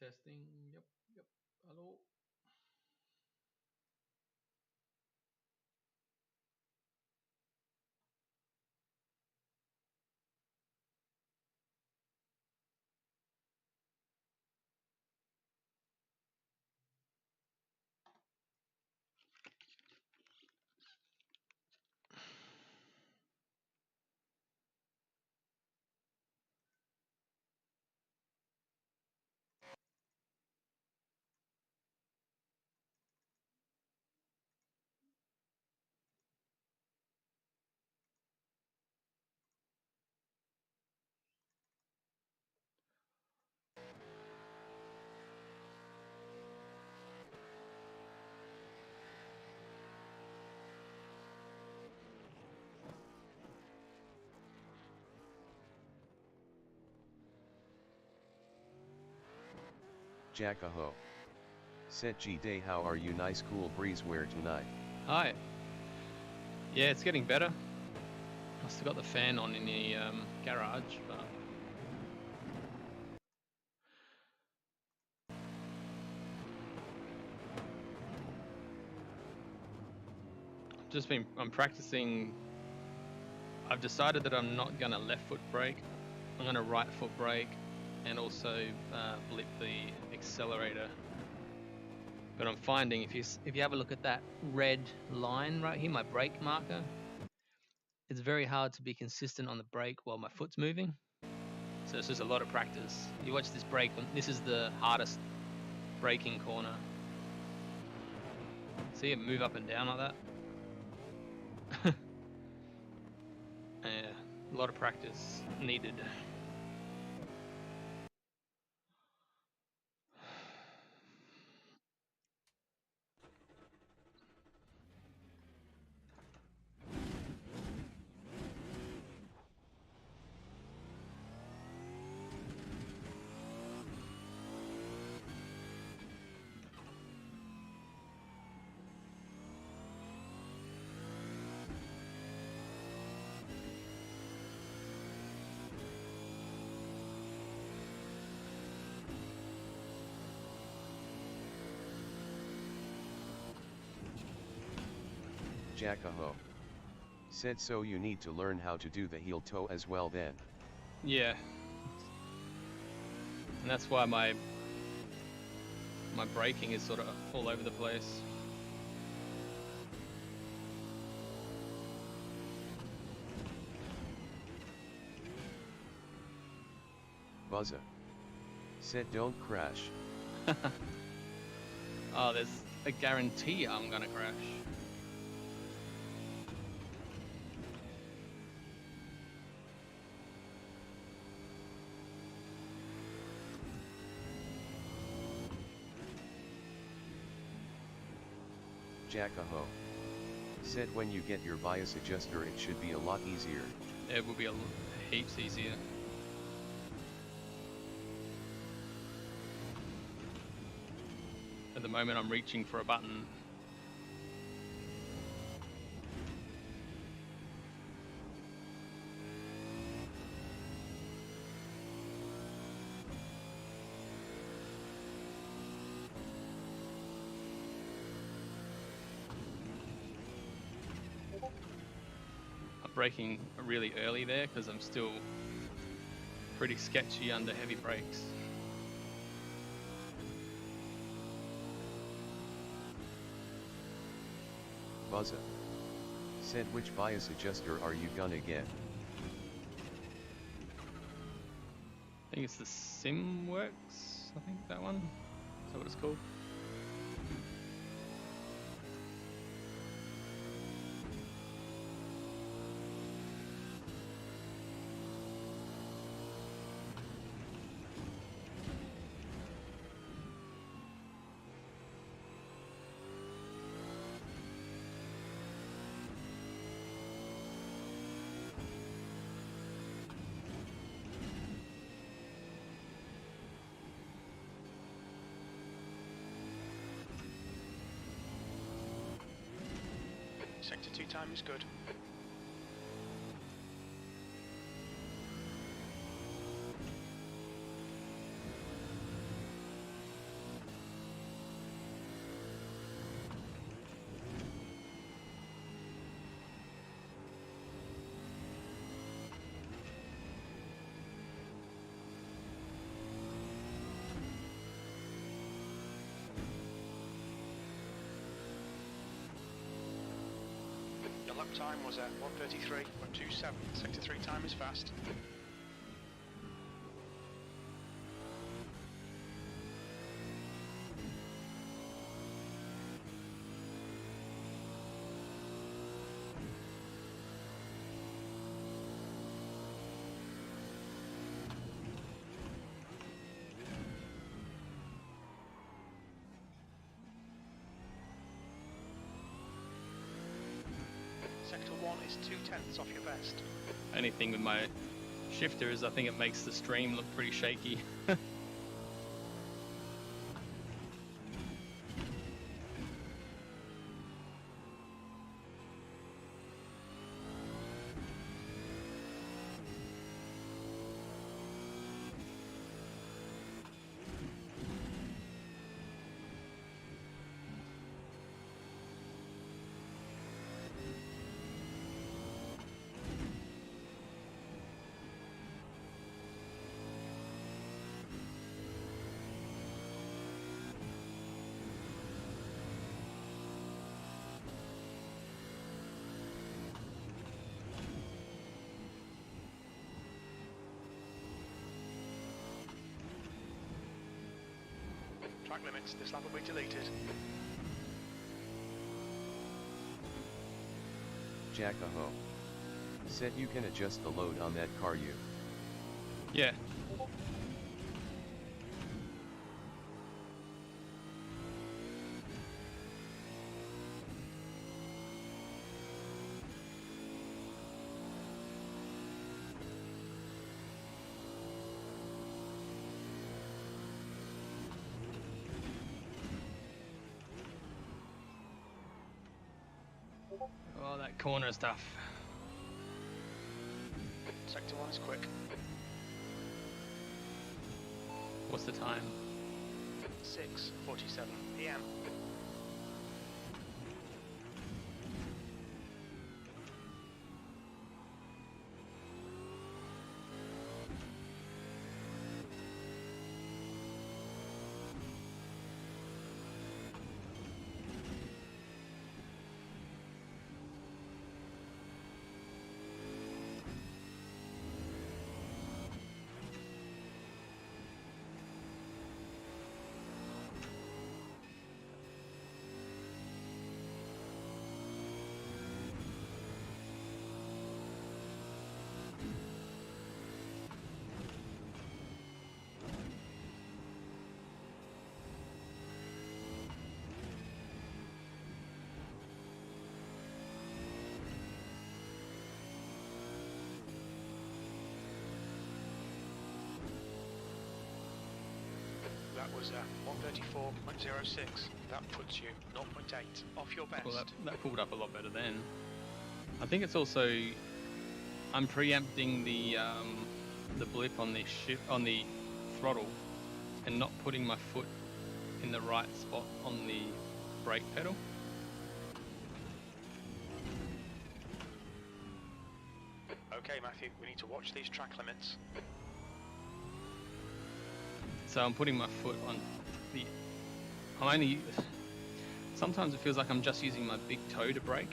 Testing. Yep, yep. Hello. Jackaho. Set G day, how are you? Nice cool breeze where tonight. Hi. Yeah, it's getting better. I still got the fan on in the garage, but I'm practicing. I've decided that I'm not gonna left foot brake. I'm gonna right foot brake, and also blip the accelerator. But I'm finding if you have a look at that red line right here, my brake marker, it's very hard to be consistent on the brake while my foot's moving. So it's just a lot of practice. You watch this brake, this is the hardest braking corner. See it move up and down like that? Yeah, a lot of practice needed. Jackaho. Said so you need to learn how to do the heel toe as well then. Yeah, and that's why my braking is sort of all over the place. Buzza. Said don't crash. Oh, there's a guarantee I'm gonna crash. Jackaho. Said when you get your bias adjuster it should be a lot easier. It will be heaps easier. At the moment I'm reaching for a button. I'm braking really early there because I'm still pretty sketchy under heavy brakes. Buzza. Said which bias adjuster are you gonna get? I think it's the SimWorks, I think that one. Is that what it's called? Sector 2 time is good. Your lap time was at 1:33.27. Sector 3 time is fast. Sector 1 is 0.2 off your best. Only thing with my shifter is I think it makes the stream look pretty shaky. Track limits, this lap will be deleted. Jackaho. Said you can adjust the load on that car you. Yeah. Oh, that corner stuff. Sector 1 is quick. What's the time? 6:47 PM. That was 1:34.06. That puts you 0.8 off your best. Well, that pulled up a lot better then. I think it's also I'm preempting the blip on the throttle and not putting my foot in the right spot on the brake pedal. Okay, Matthew, we need to watch these track limits. So I'm putting my foot on the. Sometimes it feels like I'm just using my big toe to brake.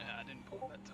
I didn't pull that toe.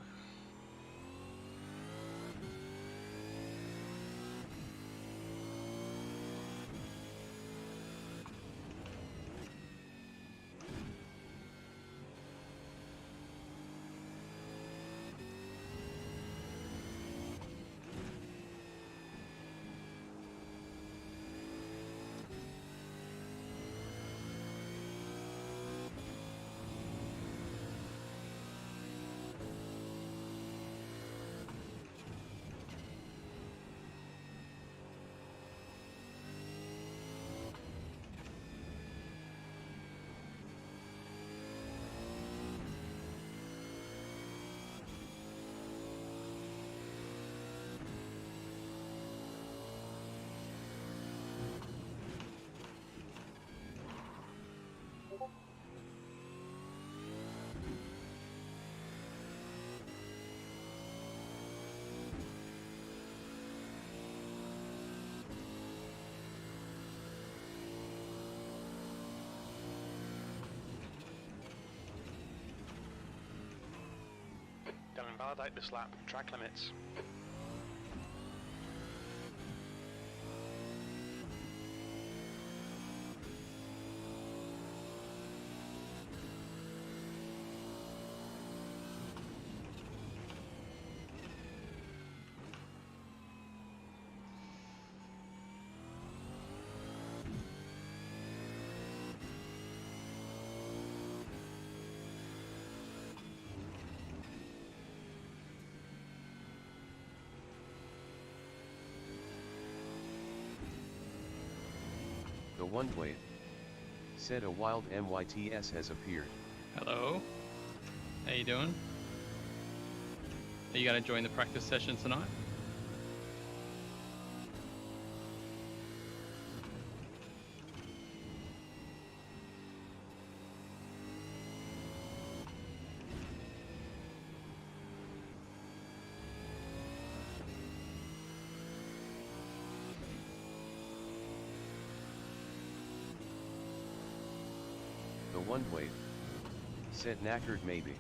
Start out this lap, track limits. The one blade said a wild MYTS has appeared. Hello. How you doing? Are you going to join the practice session tonight? The one blade said knackered maybe.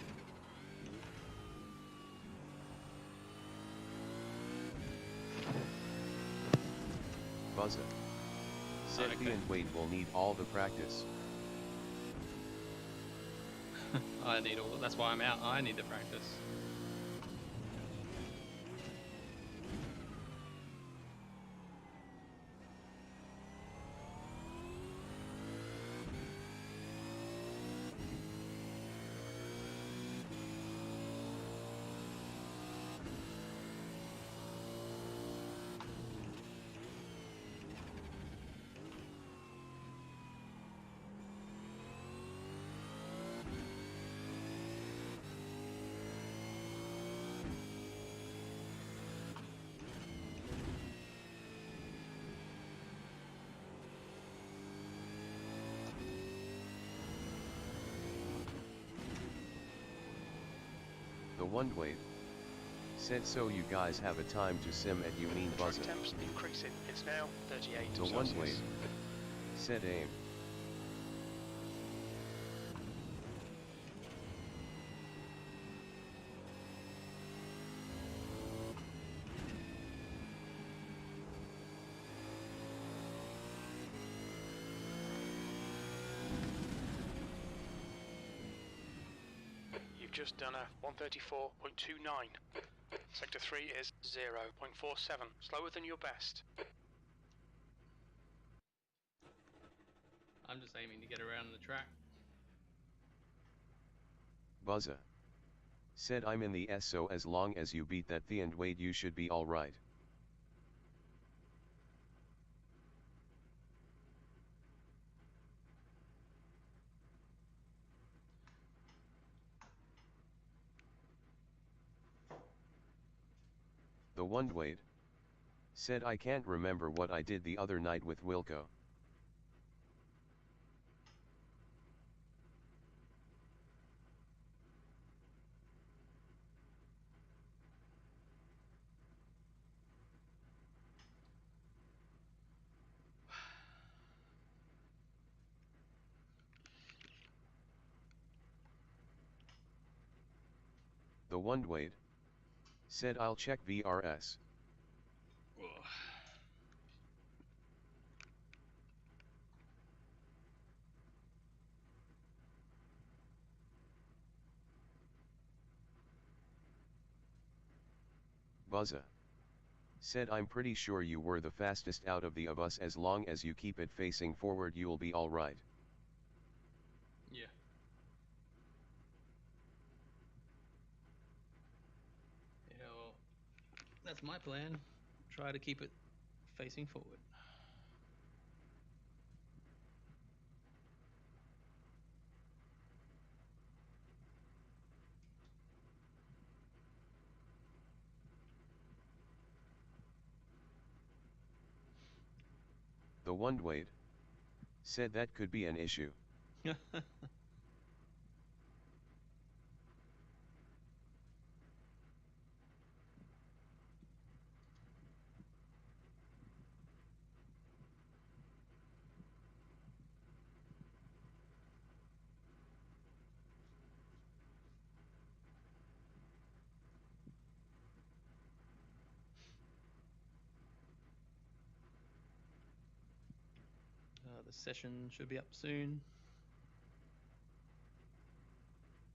Buzza said Okay. the and Wade will need all the practice. I need all. That's why I'm out. I need the practice. The one blade said so you guys have a time to sim at you mean Track Buzza. temps increasing. It's now 38 The one Celsius. blade said aim. You've just done a 134.29. Sector 3 is 0.47, slower than your best. I'm just aiming to get around the track. Buzza said I'm in the S, so as long as you beat that the and Wade you should be alright. The one blade said I can't remember what I did the other night with Wilco. The one blade said I'll check VRS. Buzza said I'm pretty sure you were the fastest out of the of us, as long as you keep it facing forward you'll be alright. Yeah. Yeah, well, that's my plan. Try to keep it facing forward. The one blade said that could be an issue. The session should be up soon.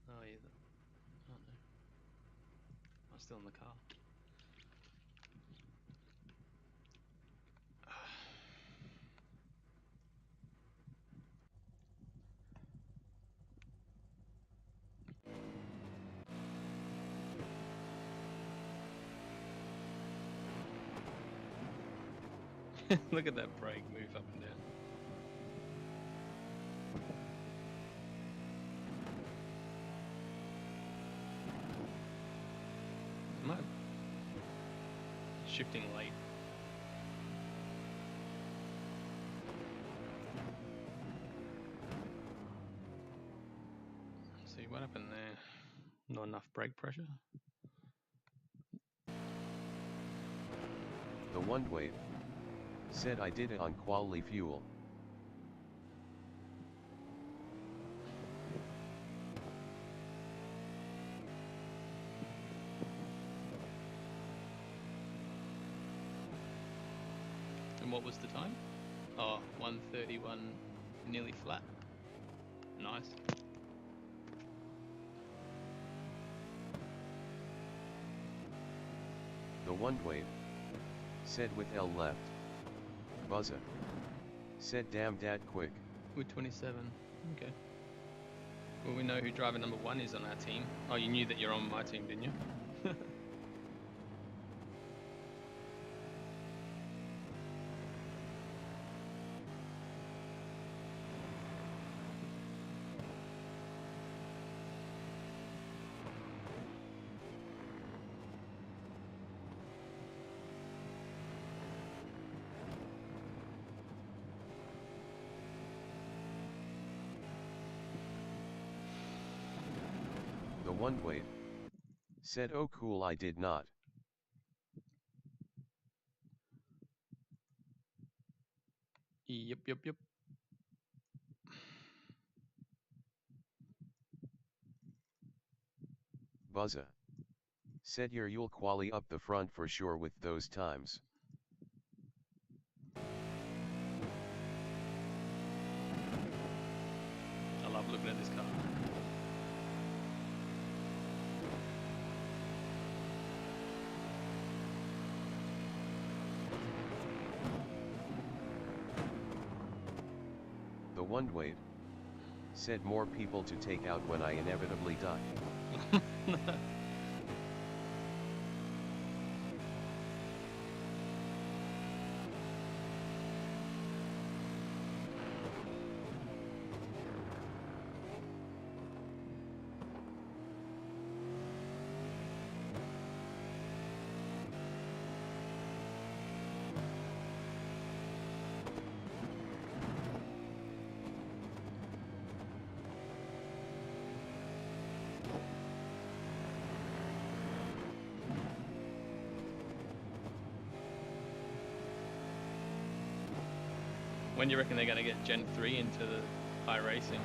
Oh yeah. Oh no. I'm still in the car. Look at that brake move up and down. Am I shifting late? Let's see what happened there. Not enough brake pressure. The Wondwave said I did it on quality fuel. And what was the time? Oh, 1:31, nearly flat. Nice. The Wondwave said with L left. Buzza said damn dad quick. With 27. Okay. Well, we know who driver number 1 is on our team. Oh, you knew that you're on my team, didn't you? The Wondwave said oh cool I did not. Yep. Buzza said you'll quali up the front for sure with those times. I love looking at this car. The Wondwave said more people to take out when I inevitably die. When do you reckon they're going to get Gen 3 into the iRacing?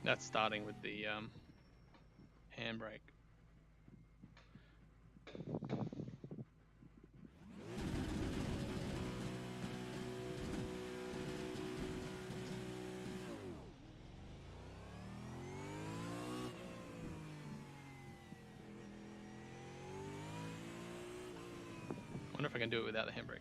That's starting with the handbrake. wonder if I can do it without the handbrake.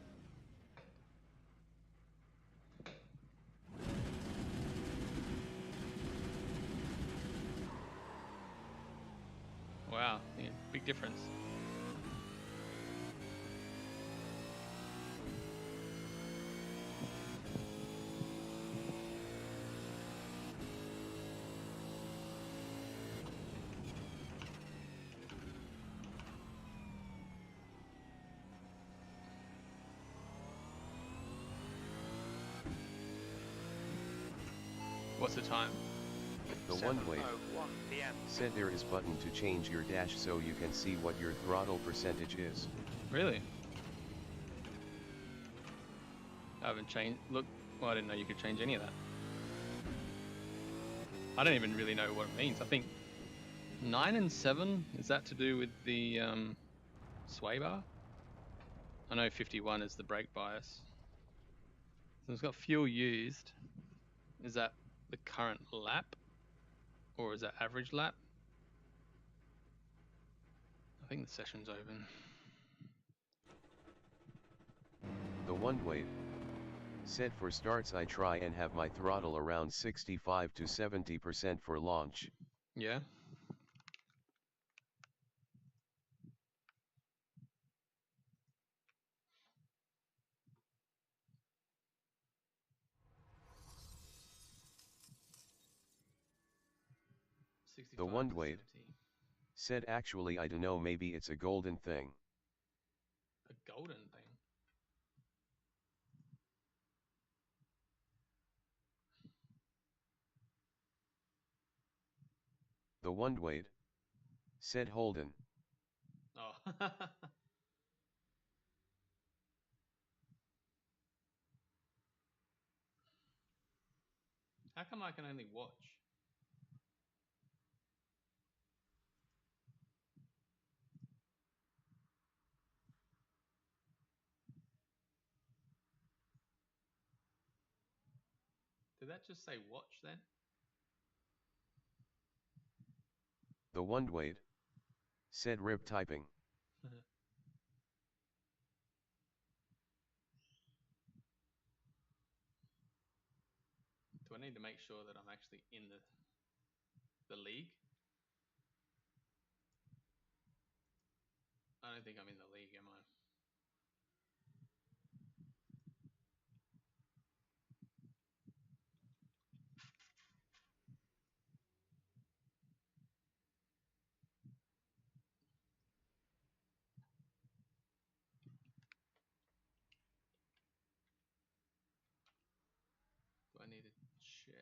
Wow, yeah, big difference. What's the time? The one way 7:01 p.m. said there is button to change your dash so you can see what your throttle percentage is. Really? I haven't changed. Look, well, I didn't know you could change any of that. I don't even really know what it means. I think 9 and 7, is that to do with the sway bar? I know 51 is the brake bias. So it's got fuel used. Is that the current lap? Or is that average lap? I think the session's open. The one wait said for starts I try and have my throttle around 65 to 70% for launch. Yeah. The one wait said actually I don't know, maybe it's a golden thing. A golden thing. The one wait said Holden. Oh. How come I can only watch? Did that just say watch then? The one wait said rib typing. Do I need to make sure that I'm actually in the league? I don't think I'm in the league, am I? Do I need to check?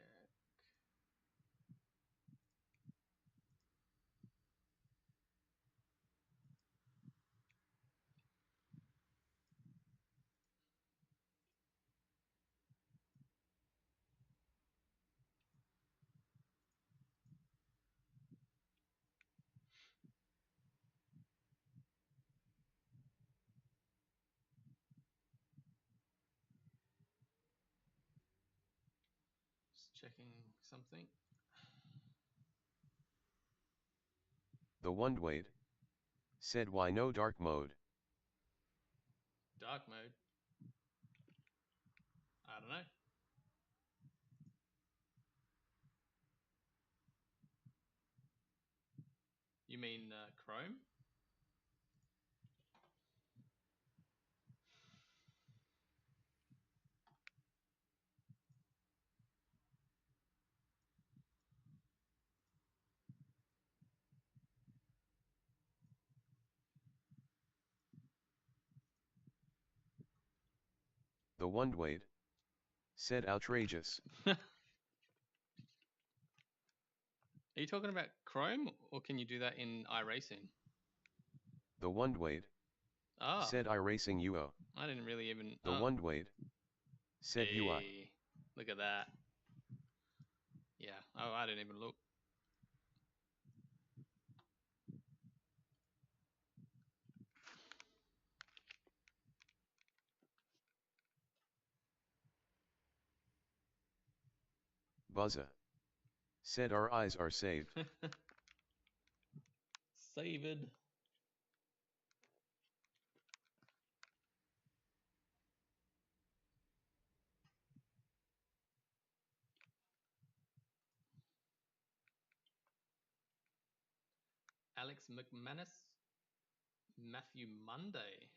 Just checking something. The one wait said why no dark mode. Dark mode. I don't know. You mean Chrome? The one wait said outrageous. Are you talking about Chrome, or can you do that in iRacing? The one wait Ah, said iRacing UO. I didn't really even. The one wait said UI. Hey, look at that. Yeah. Oh, I didn't even look. Buzza said our eyes are saved. Saved. Alex McManus, Matthew Monday.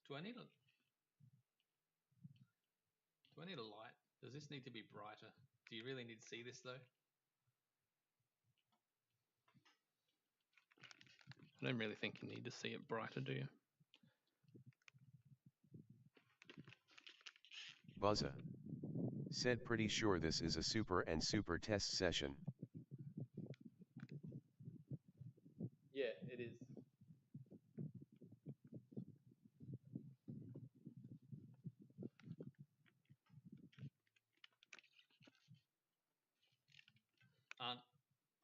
Do I need a light? Does this need to be brighter? Do you really need to see this though? I don't really think you need to see it brighter, do you? Buzza. Said pretty sure this is a super and super test session. Yeah, it is.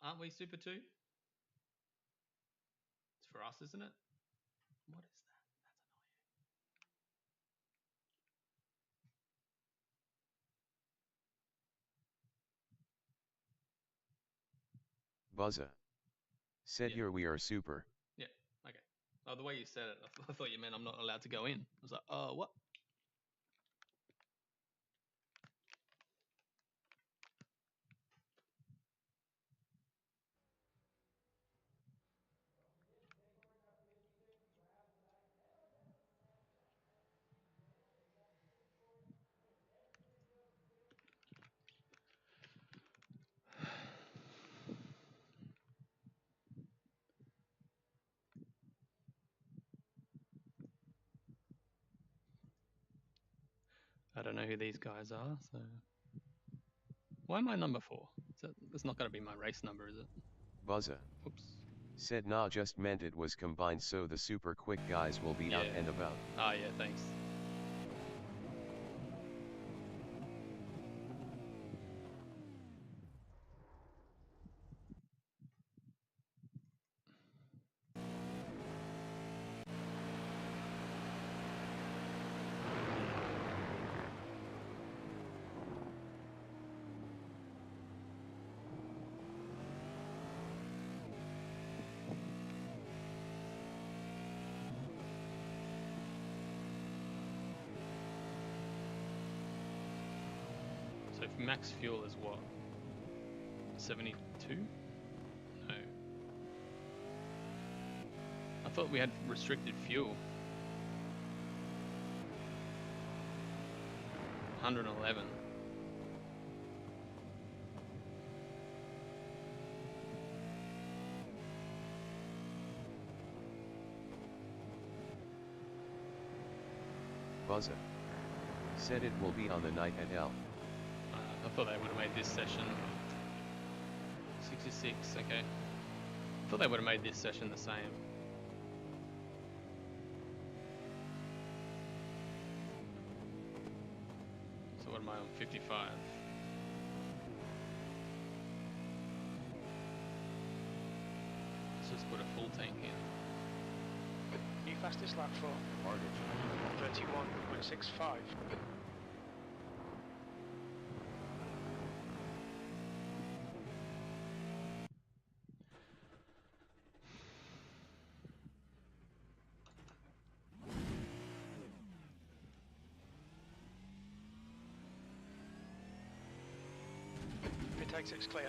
Aren't we Super 2? It's for us, isn't it? What is that? That's Buzza. Said Yeah. here we are super. Yeah, okay. Oh, the way you said it, I thought you meant I'm not allowed to go in. I was like, oh, what? I don't know who these guys are, so... Why am I number 4? That's not going to be my race number, is it? Buzza. Oops. Said nah, just meant it was combined so the super quick guys will be out and about. Ah, yeah, thanks. So if max fuel is what? 72? No. I thought we had restricted fuel. 111. Buzza. Said it will be on the night at L. I thought they would have made this session 66, okay. I thought they would have made this session the same. So what am I on? 55. Let's just put a full tank in. New fastest lap for Artage. 31.65. Pit exit's clear.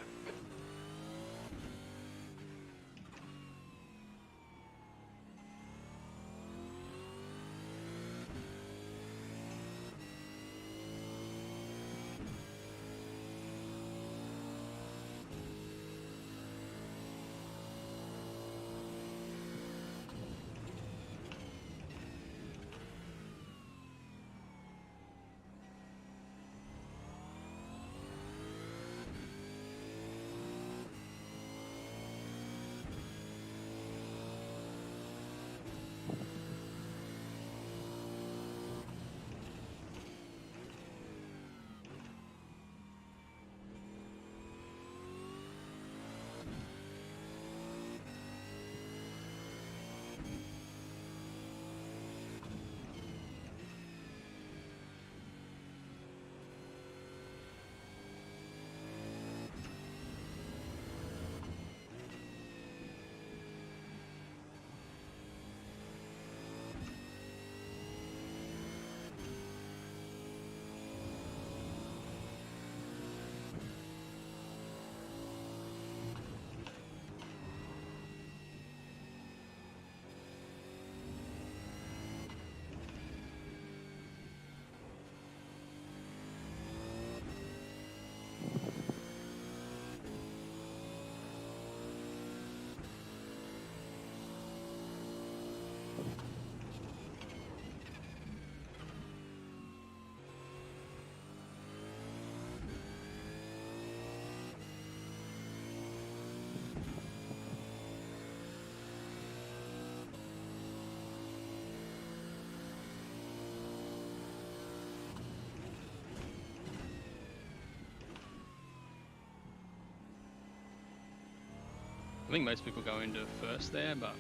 I think most people go into first there, but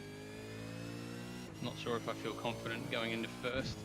not sure if I feel confident going into first.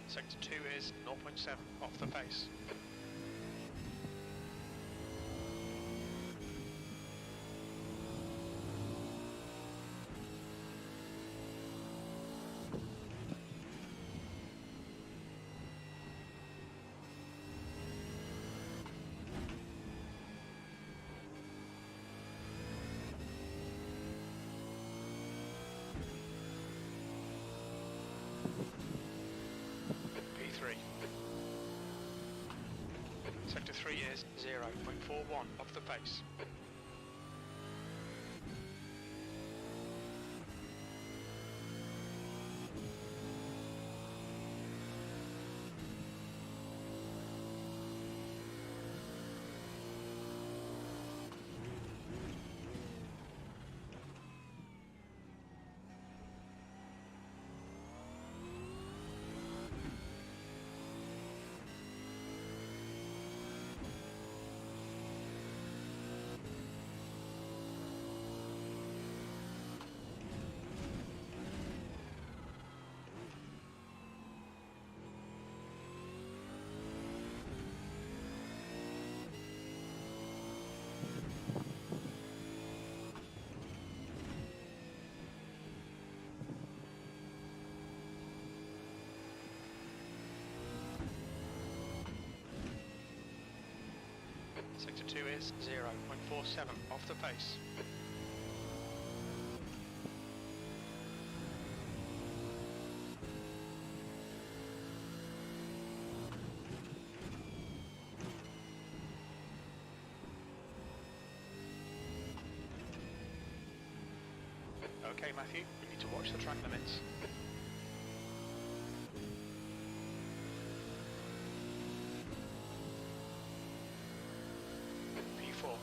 Sector 2 is 0.7 off the pace. P3. Sector 3 is 0.41 off the pace. Sector 2 is 0.47 off the pace. Okay, Matthew, we need to watch the track limits. P4.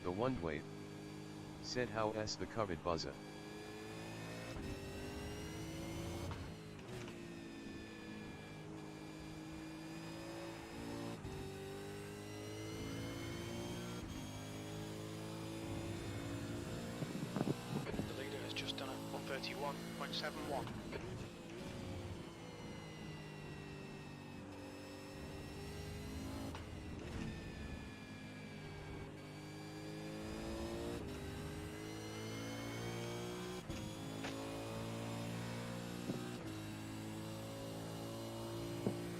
The Wondwave. Said how s the coveted buzzer. The leader has just done a 131.71.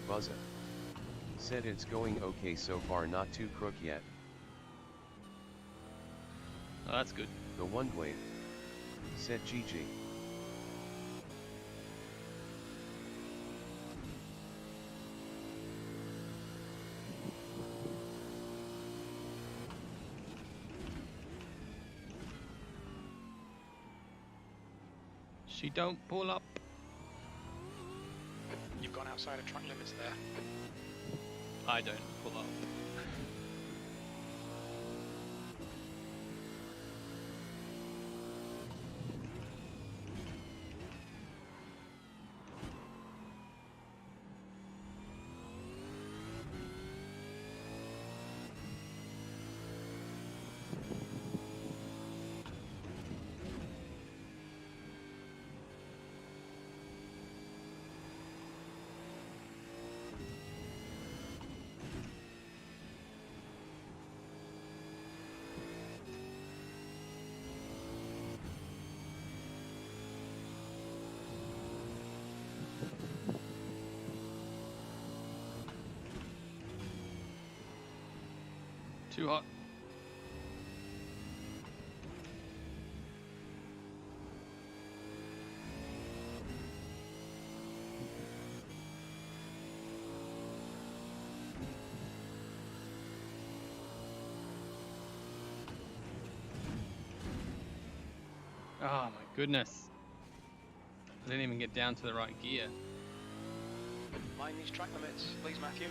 Buzzer. Said it's going okay so far, not too crook yet. Oh, that's good. The Wondwave. Said GG. She don't pull up. You've gone outside of track limits there. I don't pull up. Too hot. Oh my goodness. I didn't even get down to the right gear. Mind these track limits, please, Matthew.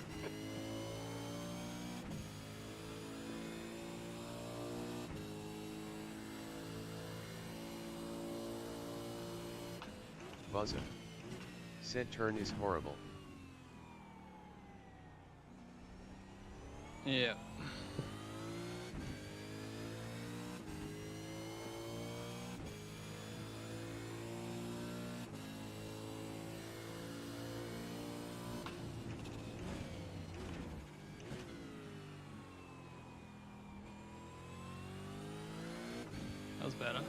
Buzzer. Said turn is horrible. Yeah. That was better.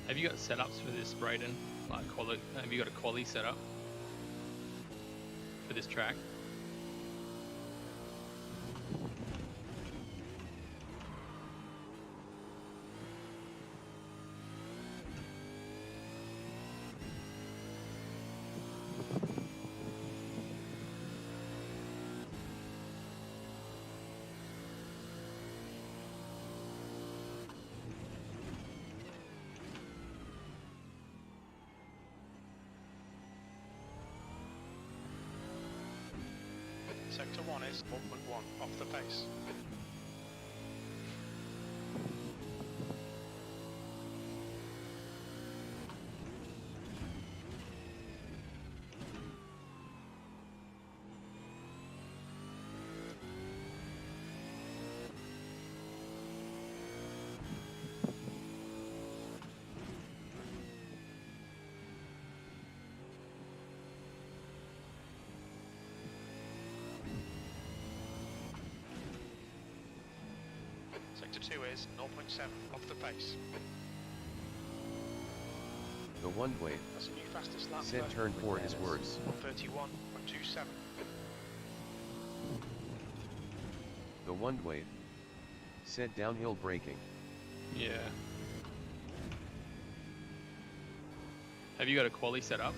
Have you got setups for this, Braden? Like have you got a quali setup for this track? Sector 1 is 1.1 off the pace. Sector 2 is 0.7 off the pace. The one way. That's a new fastest lap. Said turn 4 is worse. 131.27. The one way. Said downhill braking. Yeah. Have you got a quali set up?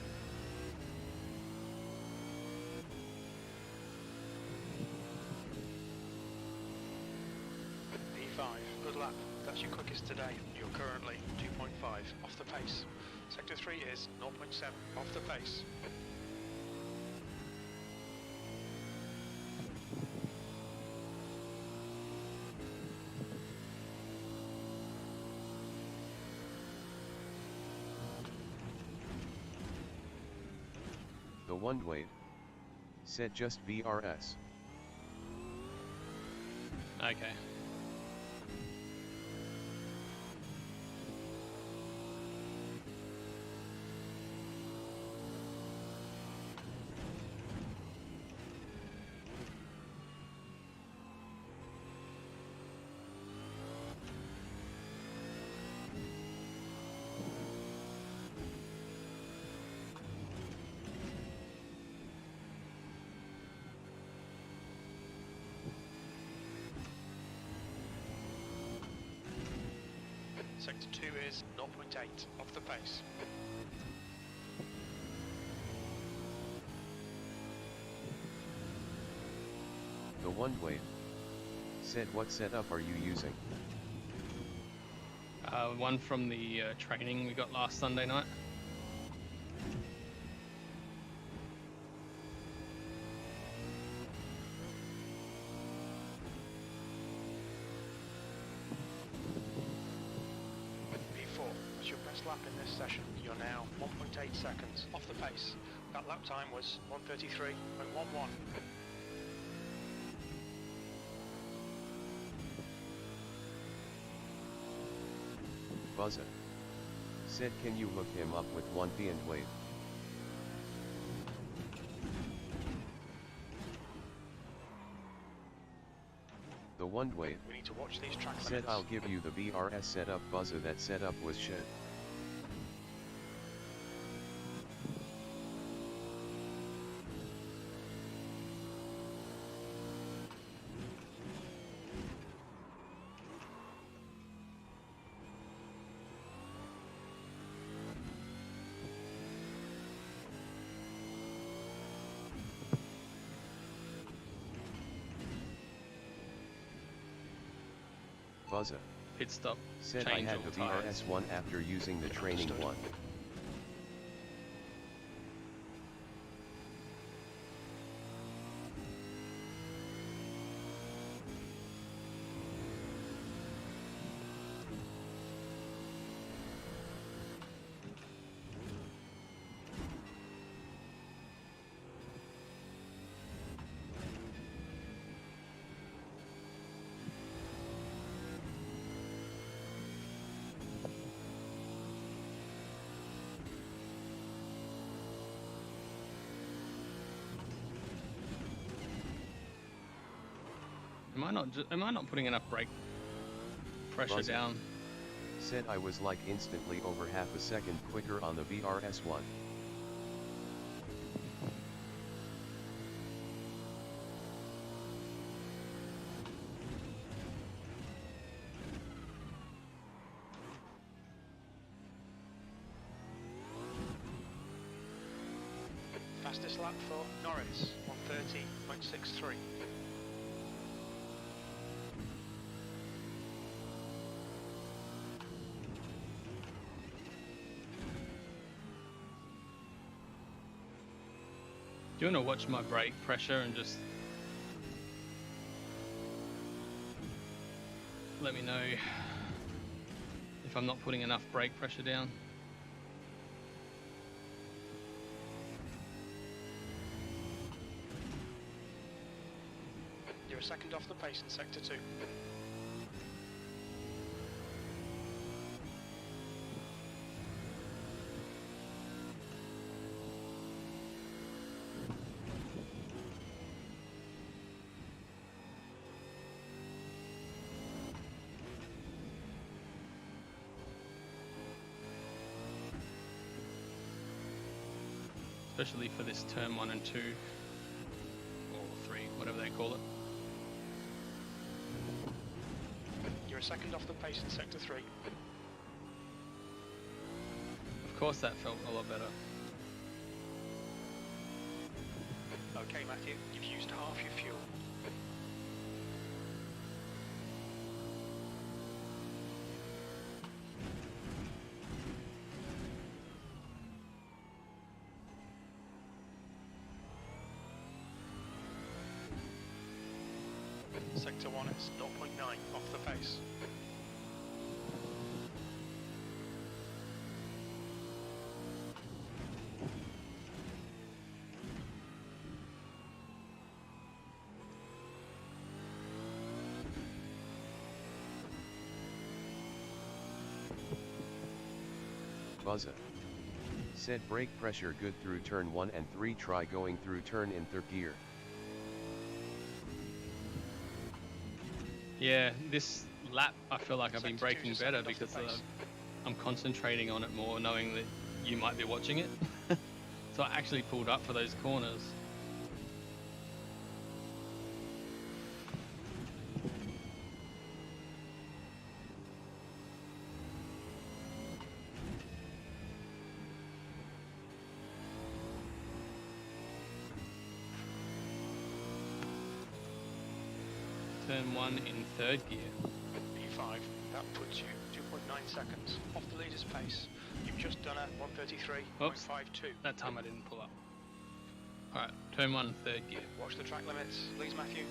P5, good lap. That's your quickest today. You're currently 2.5 off the pace. Sector 3 is 0.7 off the pace. The one way. Said just VRS. Okay. Sector 2 is 0.8 off the pace. The one way. Said what setup are you using? One from the training we got last Sunday night. P4, that's your best fastest lap in this session. You're now 1.8 seconds off the pace. That lap time was 1:33.11. Buzzer said, can you look him up with 1P and wave? The one wave We need to watch these track said, limits. I'll give you the BRS setup. Buzzer, that setup was shit. Buzzer Pit stop. said, I Change had all the tyres. BRS one after using the training Understood. one. Am I not putting enough brake pressure Buzzer down? said, I was like instantly over half a second quicker on the BRS one. Fastest lap for Norris, 1:30.63. Do you want to watch my brake pressure and just let me know if I'm not putting enough brake pressure down? You're a second off the pace in sector 2. Especially for this turn 1 and 2 or 3, whatever they call it. You're a second off the pace in sector 3. Of course that felt a lot better. Okay, Matthew, you've used half your fuel. Sector 1 is 0.9 off the pace. Buzzer said, brake pressure good through turn 1 and 3. Try going through turn in third gear. Yeah, this lap I feel like I've been Sector 2 braking just better second off the because pace. I'm concentrating on it more, knowing that you might be watching it. So I actually pulled up for those corners. Turn 1 in third gear. P5, that puts you 2.9 seconds off the leader's pace. You've just done a 1:33.52. That time I didn't pull up. Alright, turn 1 third gear. Watch the track limits, please, Matthew.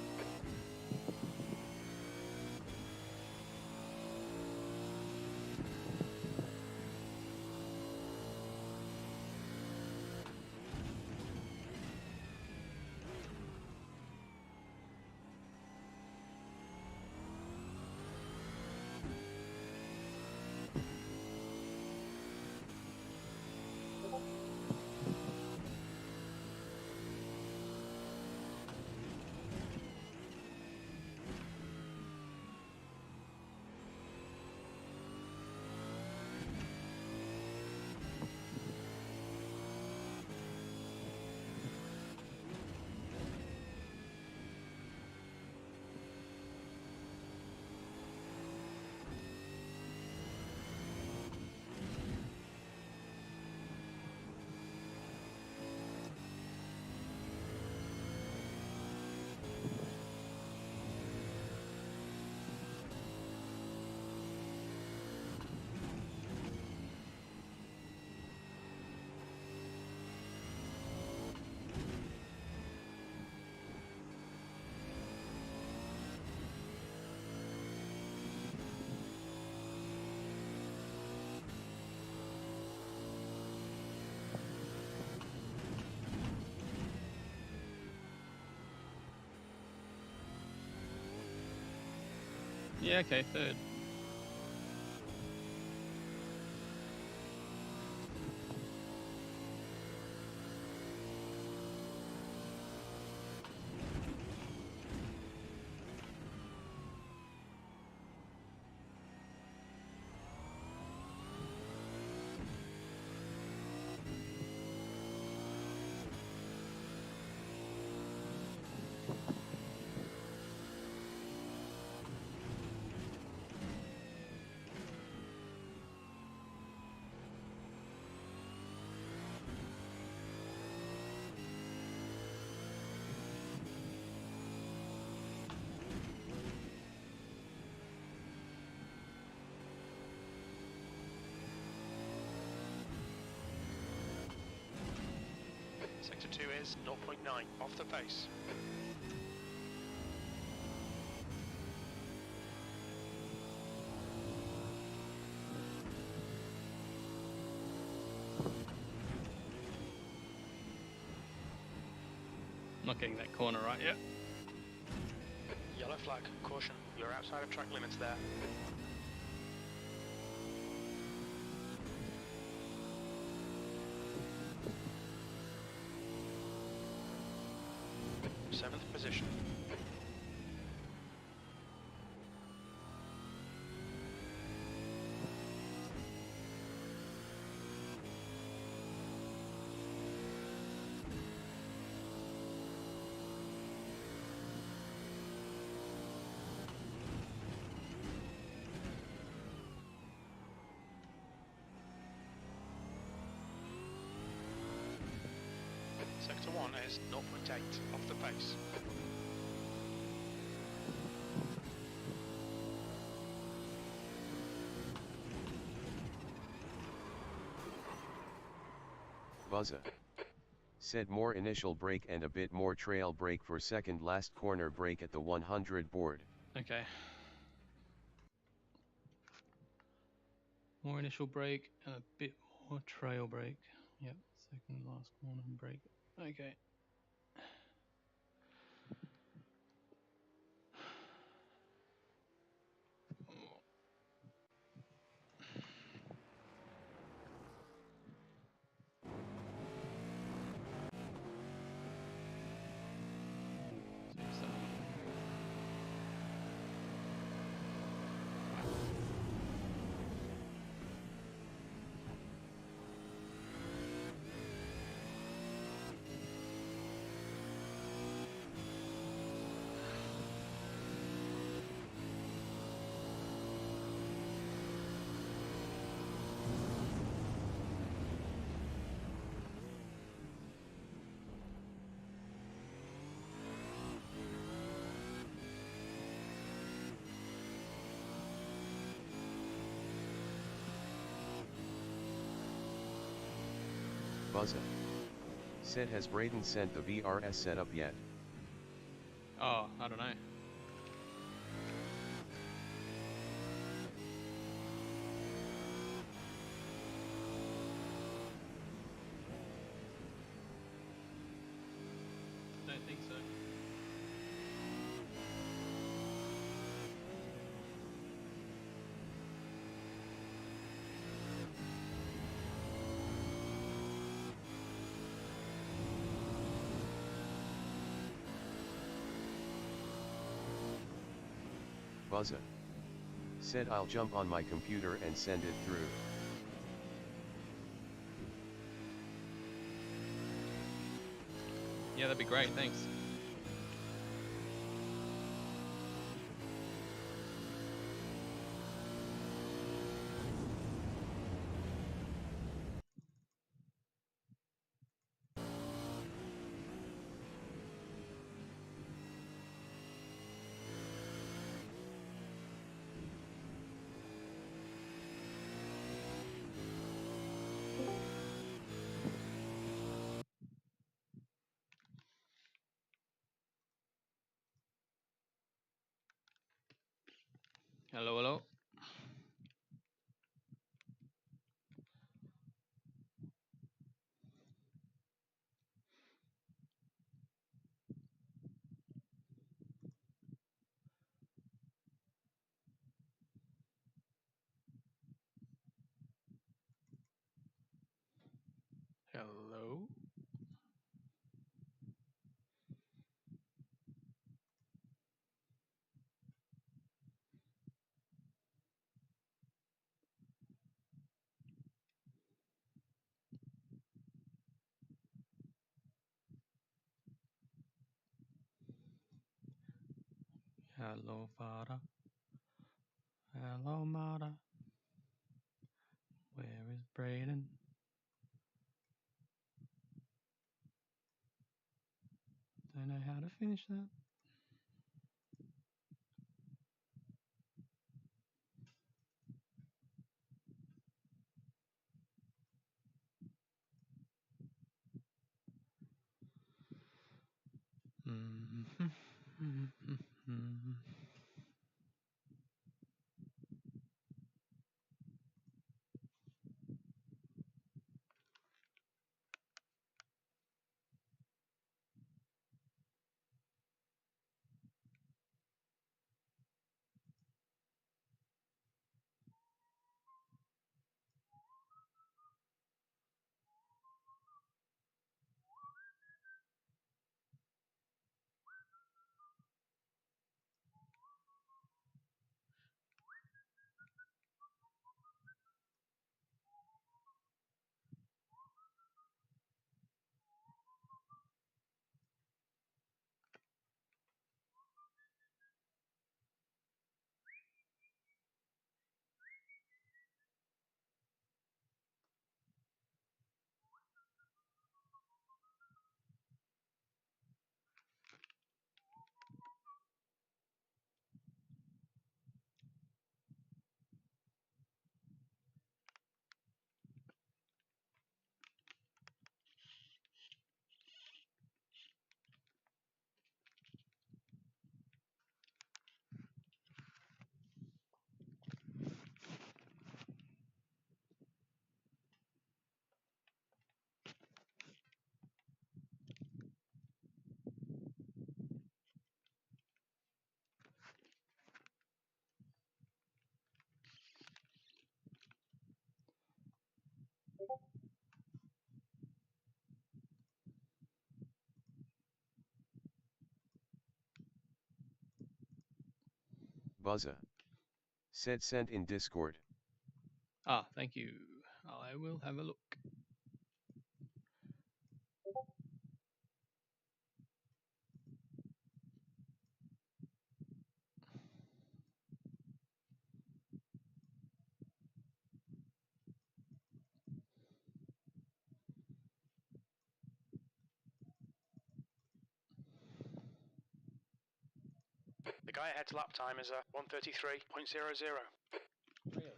Yeah, okay, third. Sector 2 is 0.9, off the pace. Not getting that corner right yet. Yellow flag, caution, you're outside of track limits there. Seventh position. Sector 1 is 0.8, off the pace. Buzza. Said more initial brake and a bit more trail brake for second last corner brake at the 100 board. Okay. More initial brake and a bit more trail brake. Yep, second last corner and brake. Okay. Buzza. Said has Braden sent the VRS setup yet? Oh, I don't know. Don't think so. Buzza. Said I'll jump on my computer and send it through. Yeah, that'd be great, thanks. Hello, hello. Hello, father. Hello, mother. Where is Braden? Don't know how to finish that. Buzza. Said sent in Discord. Ah, thank you. I will have a look. The guy ahead's lap time is 1:33.00. Really?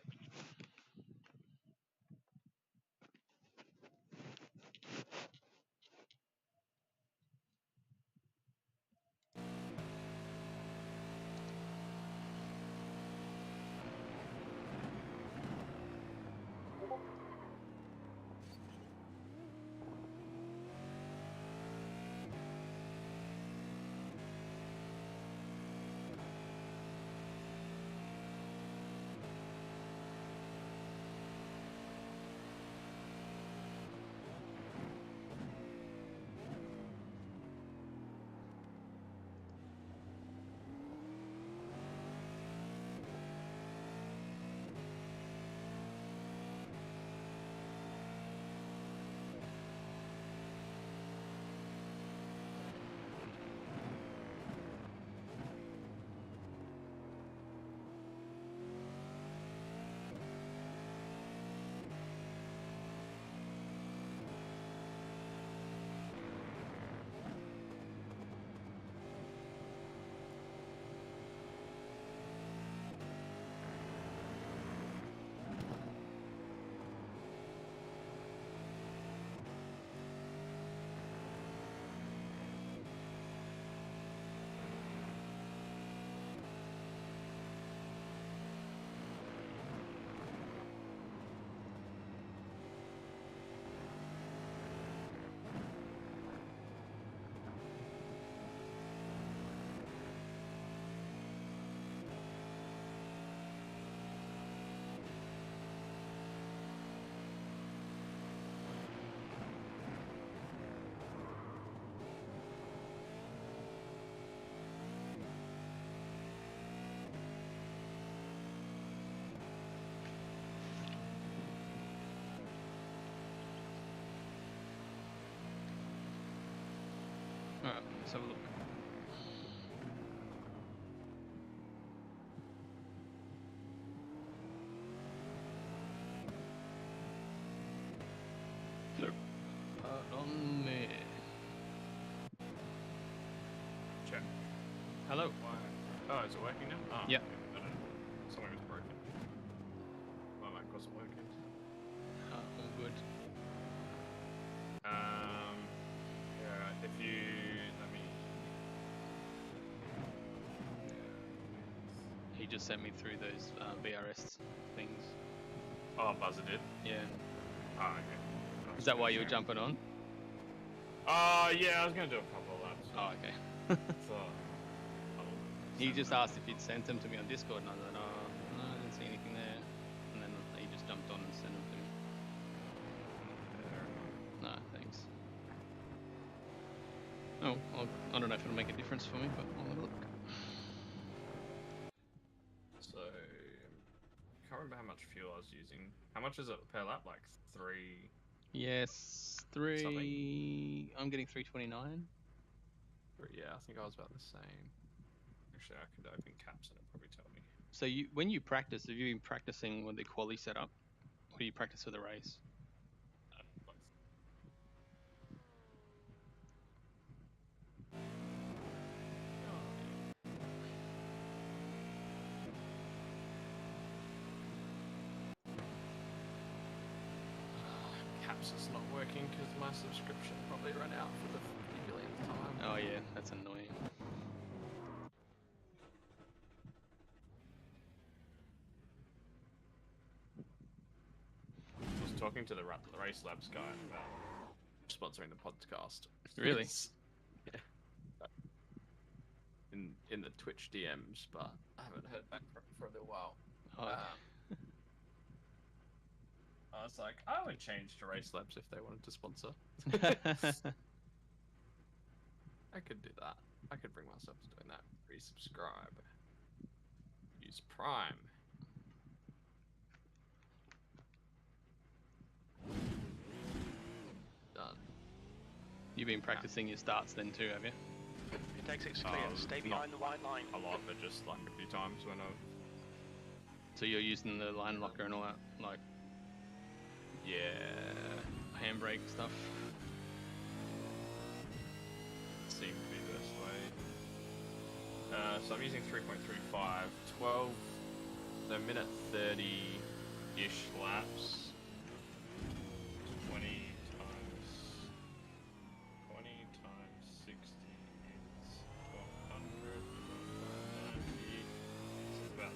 Alright, let's have a look. Hello. Why? Oh, is it working now? Oh, Yeah. okay. I don't know. Something was broken. My mic wasn't working. All good. Yeah, if you let me. He just sent me through those BRS things. Oh, Buzzer did. Yeah. Oh, okay. Is that why you were jumping on? Yeah, I was gonna do a couple of laps. Oh, okay. So, He just asked if you'd sent them to me on Discord, and I thought, oh, no, I didn't see anything there. And then he just jumped on and sent them to me. No, thanks. Oh, I don't know if it'll make a difference for me, but I'll have a look. So, I can't remember how much fuel I was using. How much is it per lap? Like 3. Yes, 3. Something. I'm getting 329. Yeah, I think I was about the same. Actually, I could open caps and it'll probably tell me. So when you practice, have you been practicing with the quali setup, or do you practice for the race? Both. Caps is not working because my subscription probably ran out for the 50 millionth time. Oh yeah, that's annoying. I was talking to the Race Labs guy about sponsoring the podcast. Really? Yeah. In the Twitch DMs, but I haven't heard back from him for a little while. Oh, okay. I was like, I would change to Race Labs if they wanted to sponsor. I could do that. I could bring myself to doing that. Resubscribe. Use Prime. Done. You've been practicing your starts then too, have you? It takes it clear. Stay behind the white line. A lot, but just like a few times when I. So you're using the line locker and all that, like handbrake stuff. Seemed to be the best way. So I'm using 3.35, 12, so minute 30-ish laps. 20 times 60 is 1200, 1290. So it's about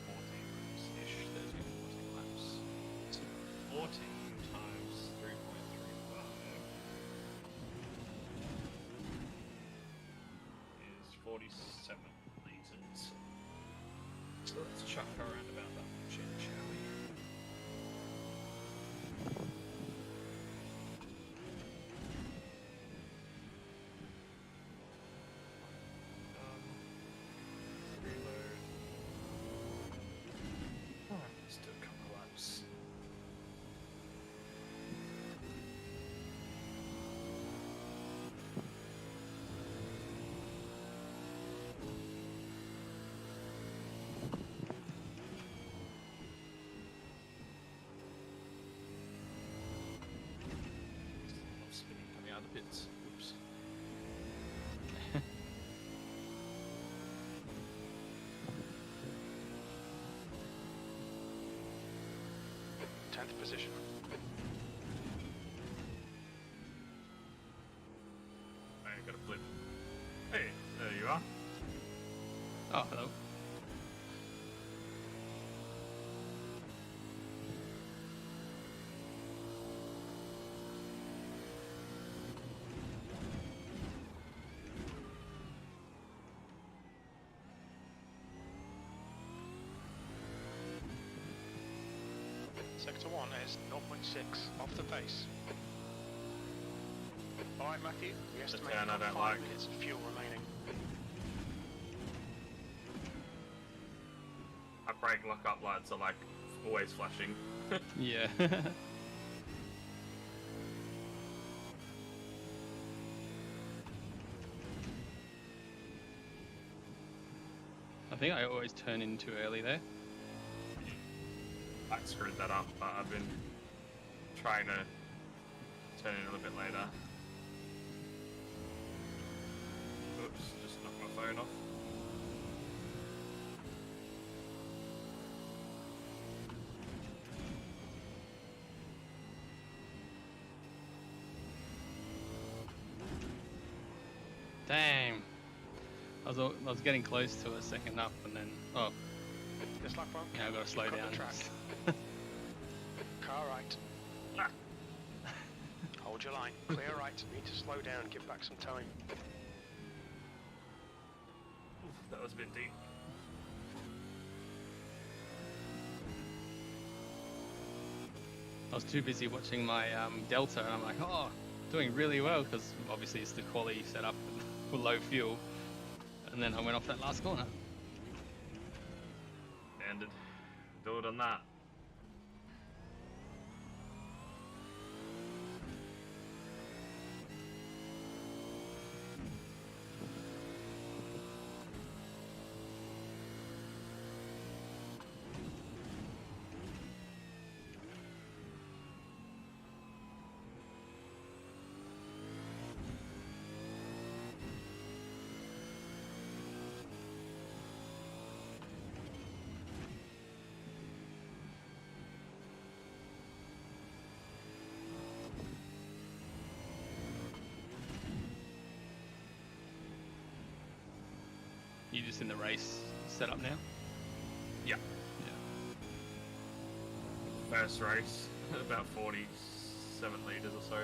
14-ish, 13 or 14 laps. So 14 times 3.35 is 47 litres. So let's chuck around about that much in, shall we? Reload. Alright, let's do a couple laps. Spinning coming out of the pits. Oops. 10th position. I got a flip. Hey, there you are. Oh, hello. Sector 1 is 0.6 off the pace. Alright, Matthew, we estimate turn I you've got don't 5 like. minutes of fuel remaining. My brake lock-up lights are like always flashing. Yeah. I think I always turn in too early there. I screwed that up, but I've been trying to turn in a little bit later. Oops, just knocked my phone off. Damn. I was getting close to a second up, and then This lap won't yeah, I count. gotta slow You've cut down. the track. Car right. Ah. Hold your line. Clear right. You need to slow down. Give back some time. Oof, that was a bit deep. I was too busy watching my Delta, and I'm like, oh, doing really well, because obviously it's the quality setup with low fuel. And then I went off that last corner. Ended. Do it on that. You just in the race setup now? Yeah. Yeah. First race, about 47 litres or so.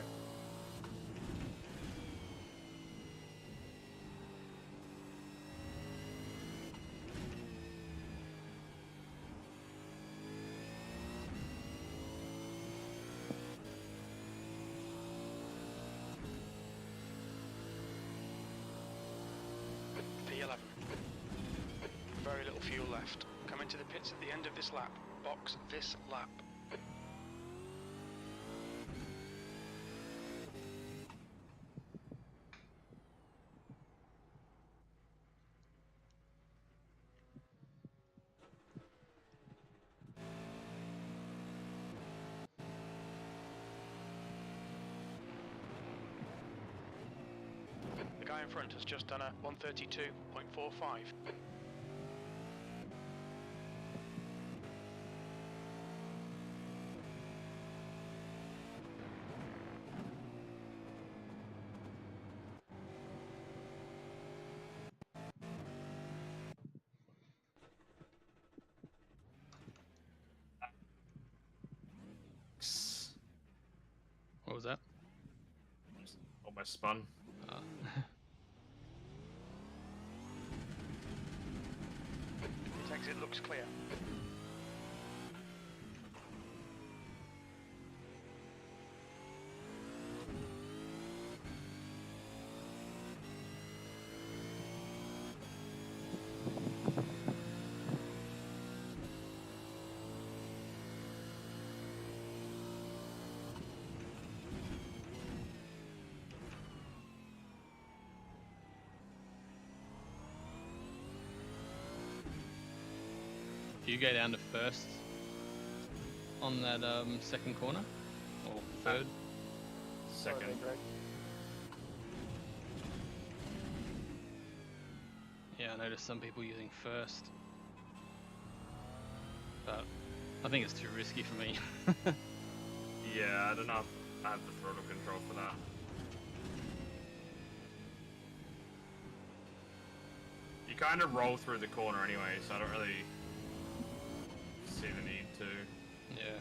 P11. Very little fuel left. Come into the pits at the end of this lap. Box this lap. The guy in front has just done a 132.45. What was that? Almost spun. Its exit looks clear. Do you go down to first on that second corner? Or third? Second. Yeah, I noticed some people using first. But I think it's too risky for me. Yeah, I don't know if I have the throttle control for that. You kind of roll through the corner anyway, so I don't really see the need to. Yeah.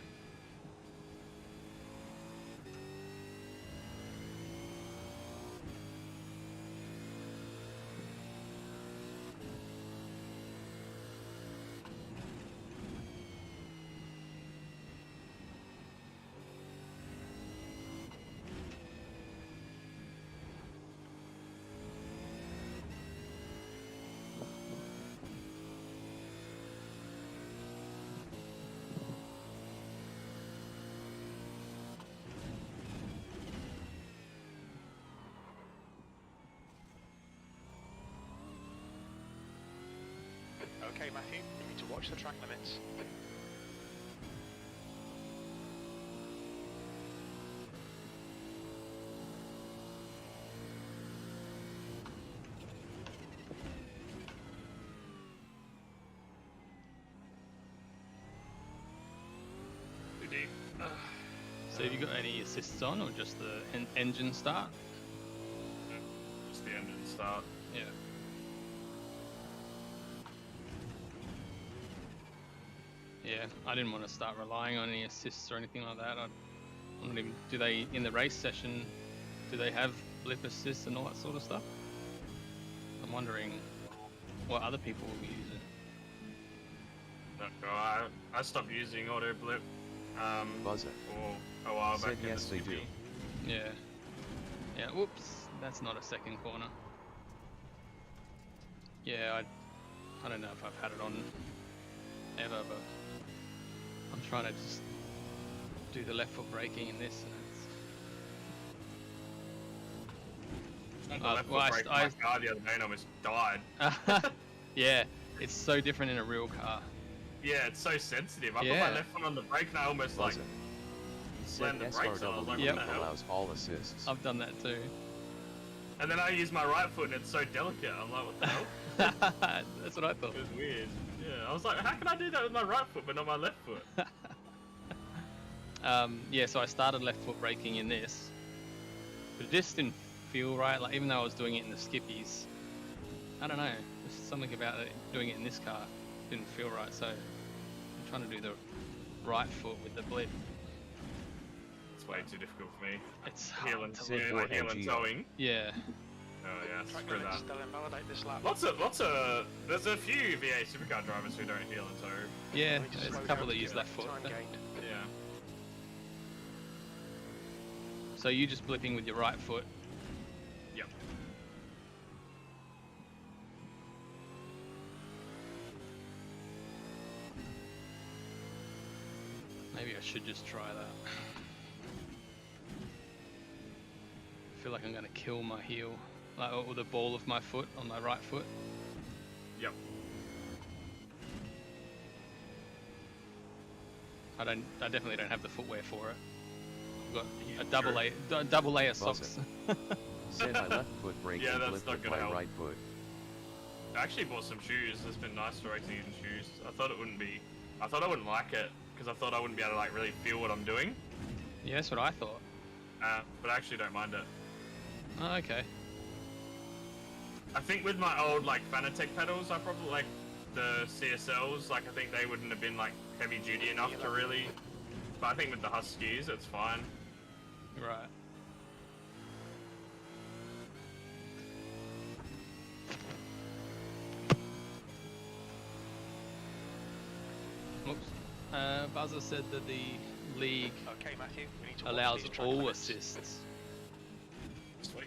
Okay, Matthew, you need to watch the track limits. Too deep. So have you got any assists on, or just the engine start? Just the engine start. start. Yeah. Yeah, I didn't want to start relying on any assists or anything like that. I don't even. Do they in the race session? Do they have blip assists and all that sort of stuff? I'm wondering what other people will be using. I stopped using auto blip Buzzer. for a while Said back in yes, the they do. Skippy. Yeah. Yeah. Whoops. That's not a second corner. Yeah, I don't know if I've had it on ever, but I'm trying to just do the left foot braking in this, and The left well, foot brake on my car the other day and almost died. yeah, it's so different in a real car. Yeah, it's so sensitive. I put Yeah. my left foot on the brake and I almost like Buzzer. slammed the brakes on. I was like, Yep. what the hell? allows all assists. I've done that too. And then I use my right foot and it's so delicate. I'm like, what the hell? That's what I thought. It was weird. Yeah, I was like, how can I do that with my right foot but not my left foot? Yeah, so I started left foot braking in this, but it just didn't feel right. Like even though I was doing it in the skippies, I don't know. There's something about it, doing it in this car didn't feel right. So I'm trying to do the right foot with the blip. It's way too difficult for me. It's Heel hard and, to Sit yeah, for like heel and NGO. towing. Yeah. Oh yeah, Track screw that. limits, they'll invalidate this lap. Lots of, there's a few V8 supercar drivers who don't heel and tow. Yeah, Need to there's slow a couple down that to use get left foot. time gained. Yeah. So you just blipping with your right foot. Yep. Maybe I should just try that. I feel like I'm gonna kill my heel, like or the ball of my foot on my right foot. Yep. I definitely don't have the footwear for it. I've got Yeah, a double layer socks. Said I left foot brake Yeah, and that's blip not with gonna my help. right foot. I actually bought some shoes. It's been nice to racing in shoes. I thought it wouldn't be. I thought I wouldn't like it because I thought I wouldn't be able to like really feel what I'm doing. Yeah, that's what I thought. But I actually don't mind it. Oh, okay. I think with my old like Fanatec pedals, I probably like the CSLs. Like I think they wouldn't have been like heavy duty enough to really. But I think with the Huskies, it's fine. Right. Oops. Buzzer said that the league Okay, Matthew, we need to watch allows these track all limits. assists. Sweet.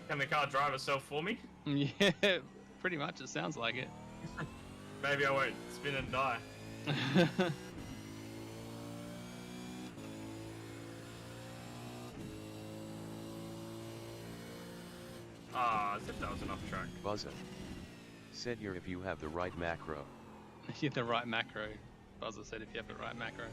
Can the car drive itself for me? Yeah, pretty much. It sounds like it. Maybe I won't spin and die. Ah, as if that was an off track. Buzzer. Said here if you have the right macro. You have the right macro. Buzzer said if you have the right macro.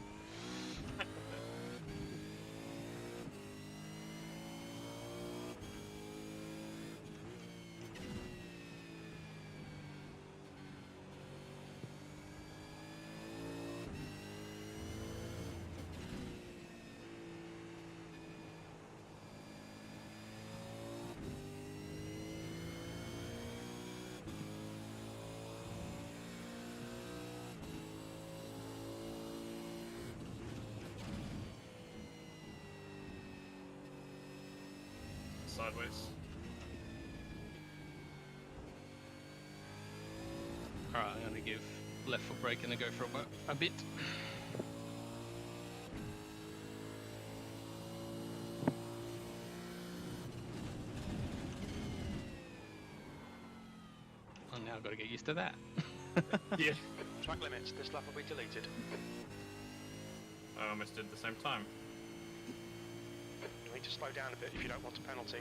Sideways. Alright, I'm gonna give left foot braking a go for a bit. Oh, now I've got to get used to that. Yeah. Track limits, this lap will be deleted. I almost did the same time. You need to slow down a bit if you don't want a penalty.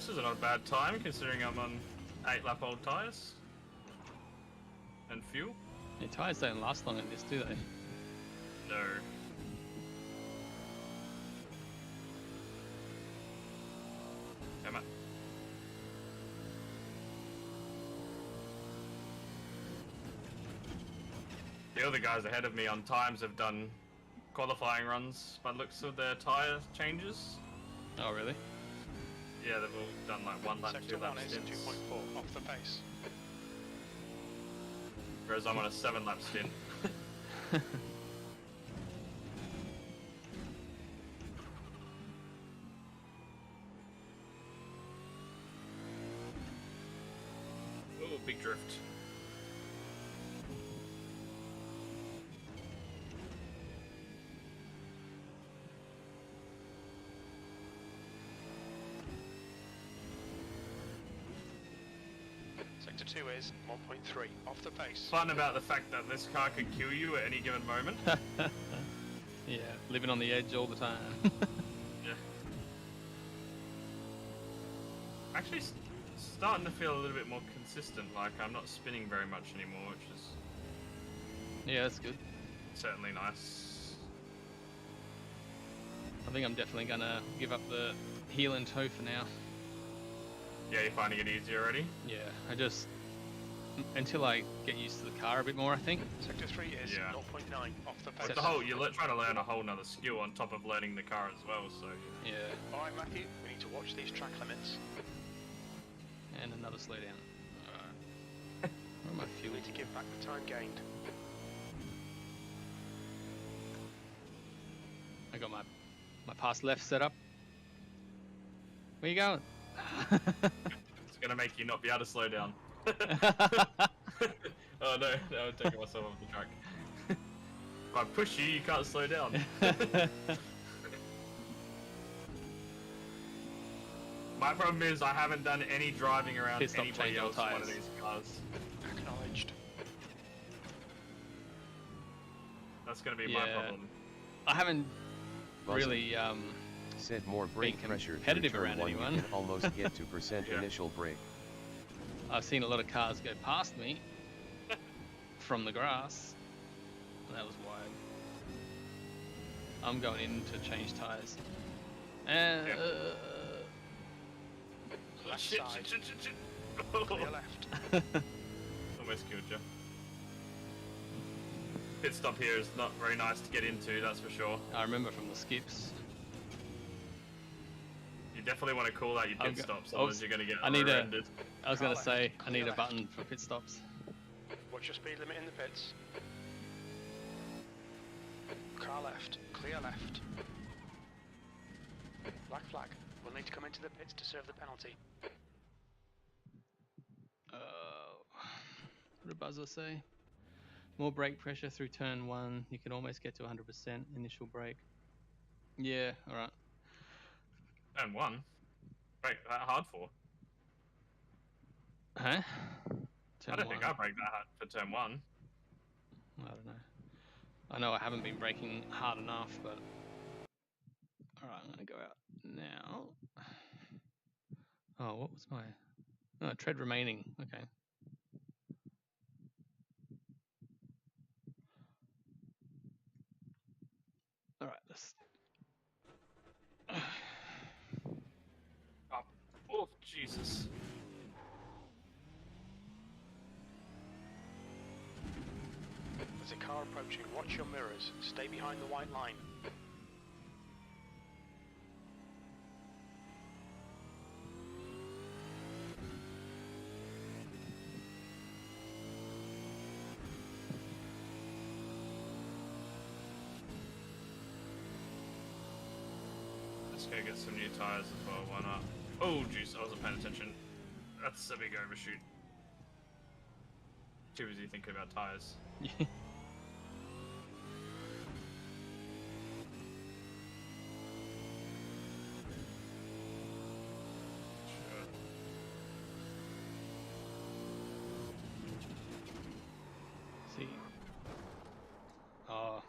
This is not a bad time considering I'm on 8-lap-old tyres. And fuel? Your tyres don't last long in this, do they? No. Come on. The other guys ahead of me on times have done qualifying runs by the looks of their tyre changes. Oh, really? Yeah, they've all done like 1 lap, Sector 2 lap 1 is stints. 2.4 off the pace. Whereas I'm on a 7 lap stint. Oh, big drift. Sector 2 is 1.3 off the pace. Fun about the fact that this car could kill you at any given moment. Yeah, living on the edge all the time. Yeah. Actually, starting to feel a little bit more consistent. Like I'm not spinning very much anymore, which is Yeah, that's good. certainly nice. I think I'm definitely gonna give up the heel and toe for now. Yeah, you're finding it easier already. Yeah, I just until I get used to the car a bit more, I think. Sector 3 is Yeah. 0.9 off the pace. It's the whole you're trying to learn a whole nother skill on top of learning the car as well. So Yeah, Alright Matthew, we need to watch these track limits. and another slowdown. Alright. Where am I You fuel? need to give back the time gained. I got my pass left set up. Where you going? it's gonna make you not be able to slow down. Oh no, I'm taking myself off the track. If I push you, you can't slow down. My problem is I haven't done any driving around Pit stop anybody change on else in one of tyres. these cars. Acknowledged. That's gonna be Yeah. my problem. I haven't Buzzing. really Set more brake being pressure through competitive turn around 1, anyone. you can almost get to percent Yeah. initial brake. I've seen a lot of cars go past me from the grass. That was wide. I'm going in to change tyres. And Left Shit, side, shit, shit, shit, shit. clear left. Almost killed you. Pit stop here is not very nice to get into, that's for sure. I remember from the skips. You definitely want to call out your I've pit got- stops, oh, otherwise you're going to get I need a- rear-ended. I was Car gonna left, say I need clear a left. button for pit stops. What's your speed limit in the pits? Car left, clear left. Black flag. We'll need to come into the pits to serve the penalty. What did buzzer say? More brake pressure through turn 1. You can almost get to 100% initial brake. Yeah, alright. And one. Break that hard for. Huh? I Turn don't 1. think I break that hard for turn 1. I don't know. I know I haven't been braking hard enough, but... Alright, I'm gonna go out now. Oh, what was my... Oh, tread remaining. Okay. Alright, let's... Oh, oh, Jesus. There's a car approaching. Watch your mirrors. Stay behind the white line. Let's go get some new tyres as well, why not? Oh, jeez, I wasn't paying attention. That's a big overshoot. Too busy thinking about tyres. Sure. See. Oh.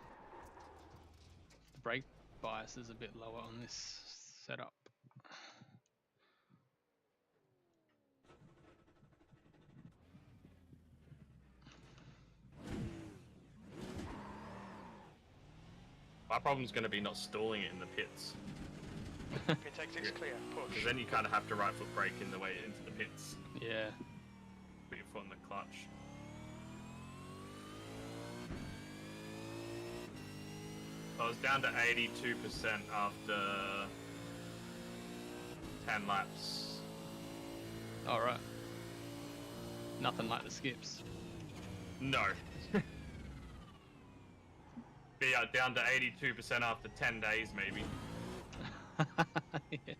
The brake bias is a bit lower on this setup. My problem's going to be not stalling it in the pits. Pit exit's clear. Push. Because then you kind of have to right foot brake in the way into the pits. Yeah. Put your foot in the clutch. I was down to 82% after 10 laps. Alright. Nothing like the skips. No. Be down to 82% after 10 days, maybe. Yeah.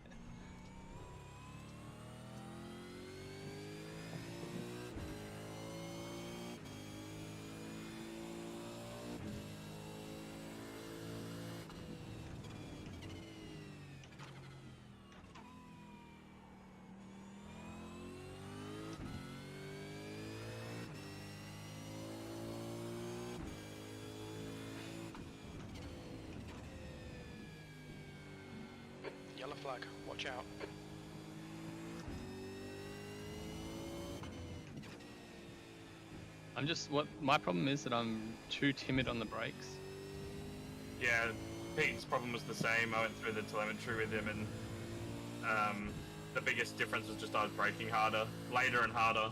Yellow flag. Watch out. My problem is that I'm too timid on the brakes. Yeah, Pete's problem was the same. I went through the telemetry with him, and the biggest difference was just I was braking harder, later and harder.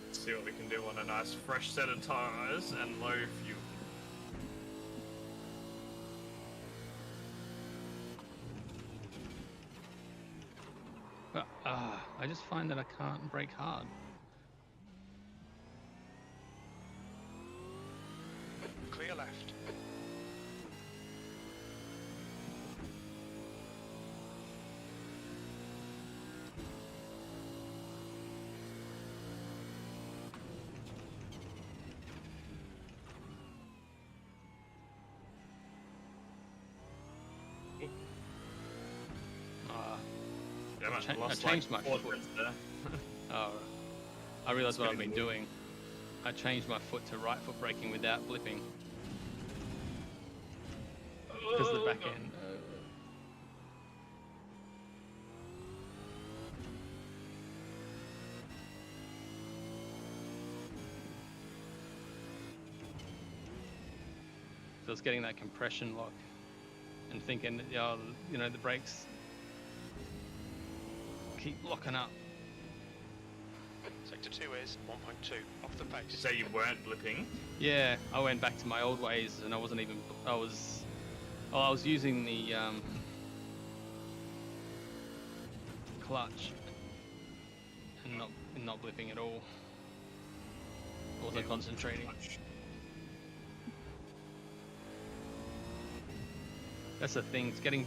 Let's see what we can do on a nice fresh set of tires and low fuel. But, I just find that I can't brake hard. Clear left. Damn it, I lost changed like my 4 foot. tenths there. Oh, I realised what I've Spinning been the wheel. doing. I changed my foot to right foot braking without blipping. Because the back end. So it's getting that compression lock and thinking, you know, the brakes keep locking up. Sector 2 is 1.2 off the You pace. say you weren't blipping? Yeah, I went back to my old ways and I wasn't even. I was using the clutch and not blipping at all. I wasn't concentrating. That's the thing. It's getting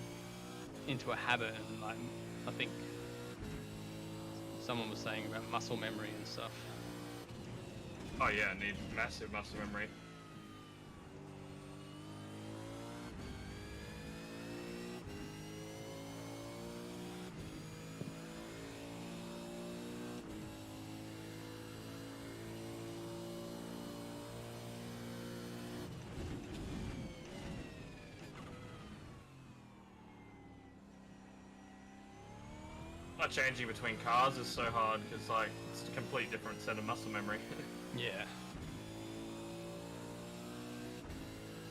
into a habit, and like I think someone was saying about muscle memory and stuff. Oh yeah, need massive muscle memory. Not changing between cars is so hard because like it's a complete different set of muscle memory. Yeah.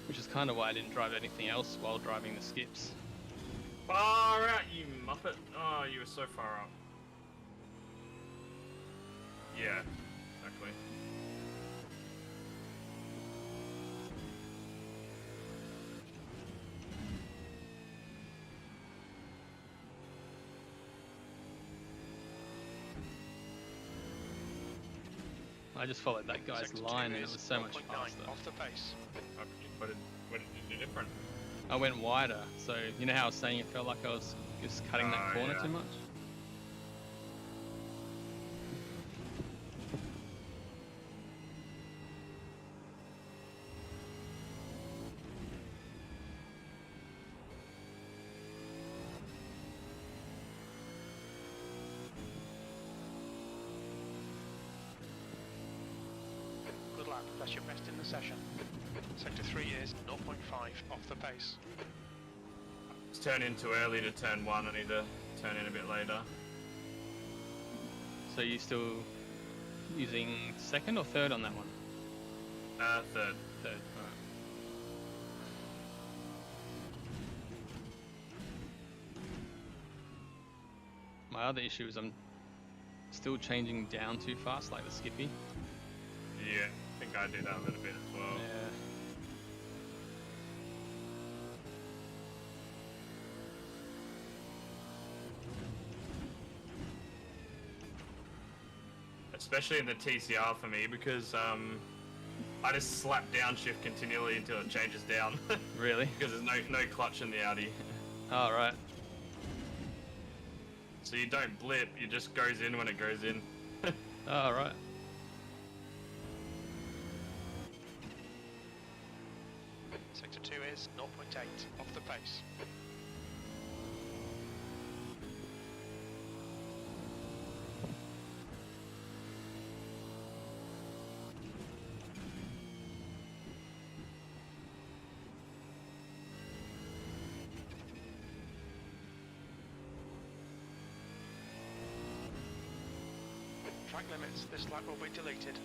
Which is kind of why I didn't drive anything else while driving the skips. Far out, you muppet! Oh, you were so far up. Yeah, exactly. I just followed that guy's Sector line 2 and it is was so much 1.9 faster. off the pace. What did you do different? I went wider, so you know how I was saying it felt like I was just cutting that Oh, corner yeah. too much? Good lap. That's your best in the session. Sector 3 is 0.5 off the pace. It's turned in too early to turn 1. I need to turn in a bit later. So you still using second or third on that one? Third. Third. All right. My other issue is I'm still changing down too fast, like the Skippy. Yeah, I think I do that a little bit as well. Yeah. Especially in the TCR for me, because I just slap downshift continually until it changes down. Really? Because there's no clutch in the Audi. Oh, right. So you don't blip, it just goes in when it goes in. Oh, right. Sector 2 is 0.8 off the pace. Track limits, this lap will be deleted.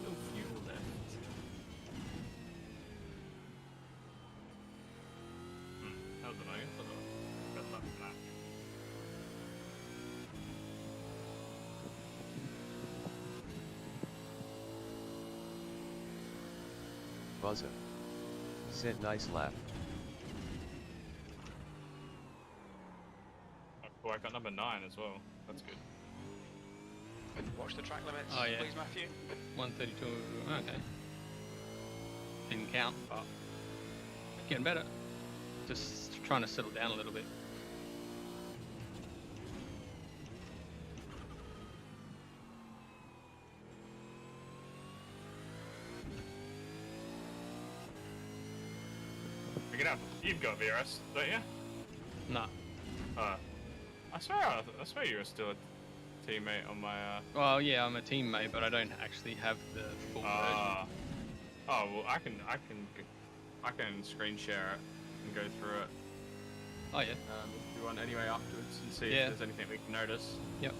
No fuel left. How's it going for the best lap for that? Buzza. Said nice lap. Oh, I got number 9 as well. That's good. Watch the track limits, Oh, yeah. please, Matthew. 132. Okay. Didn't count, but getting better. Just trying to settle down a little bit. You've got VRS, don't you? Nah. I swear you were still a teammate on my. Well, yeah, I'm a teammate, but I don't actually have the full version. Oh well, I can screen share it and go through it. Oh, yeah. If you want anyway afterwards and see Yeah. if there's anything we can notice. Yep.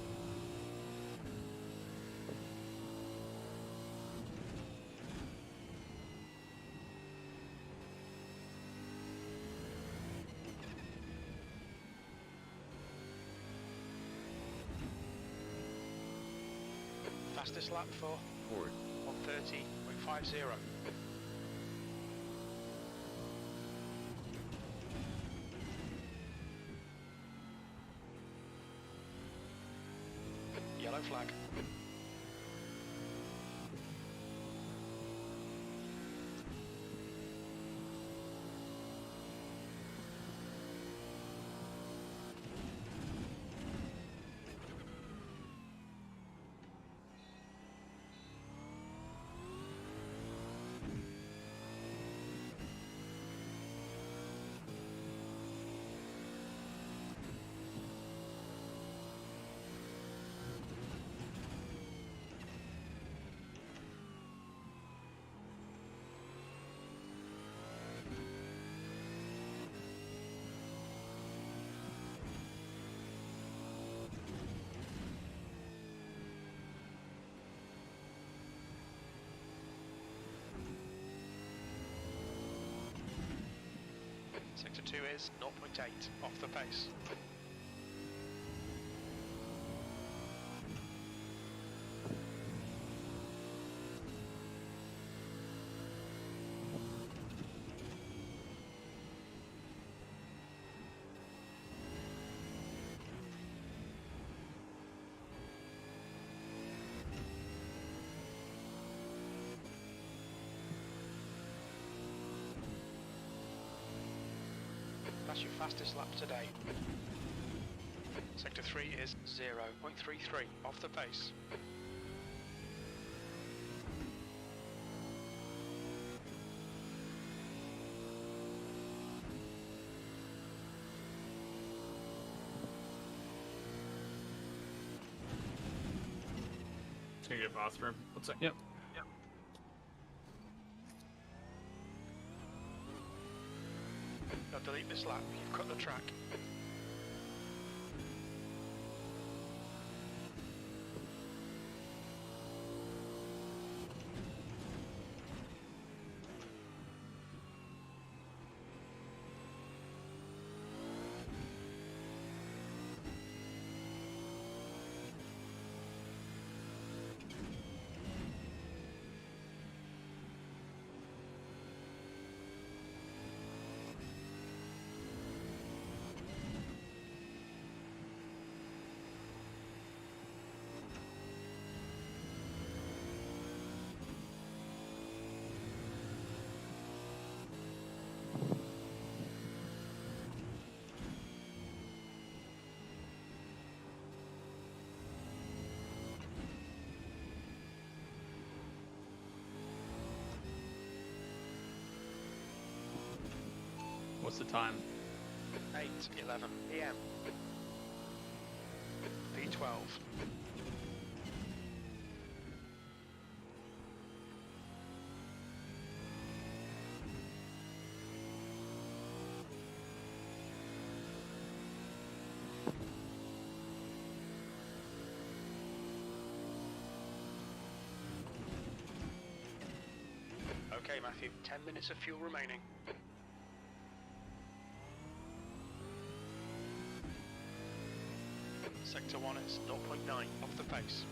Fastest lap for Ford. 130.50. Yellow flag. Sector 2 is 0.8 off the pace. That's your fastest lap today. Sector 3 is 0.33 off the pace. Just gonna get bathroom. One sec. Yep. Delete this lap. You've cut the track. What's the time? 8:11 p.m. V12. Okay, Matthew, 10 minutes of fuel remaining. Sector 1 is 0.9 off the pace.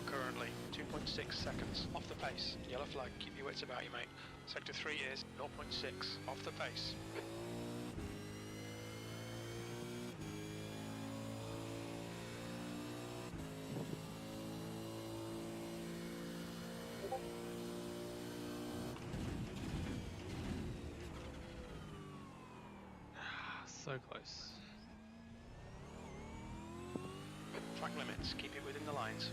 Currently 2.6 seconds off the pace. Yellow flag, keep your wits about you, mate. Sector 3 is 0.6 off the pace. So close. Track limits, keep it within the lines.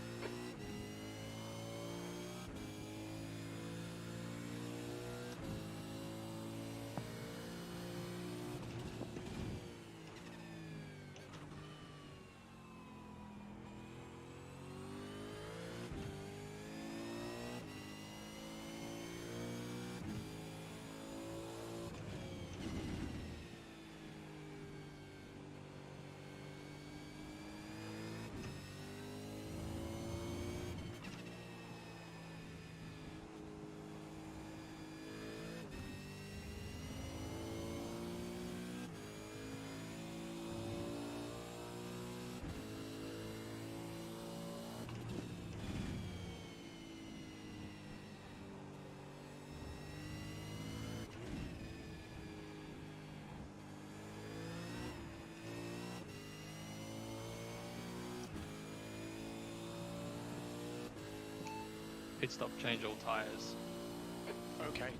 Pit stop, change all tyres. Okay.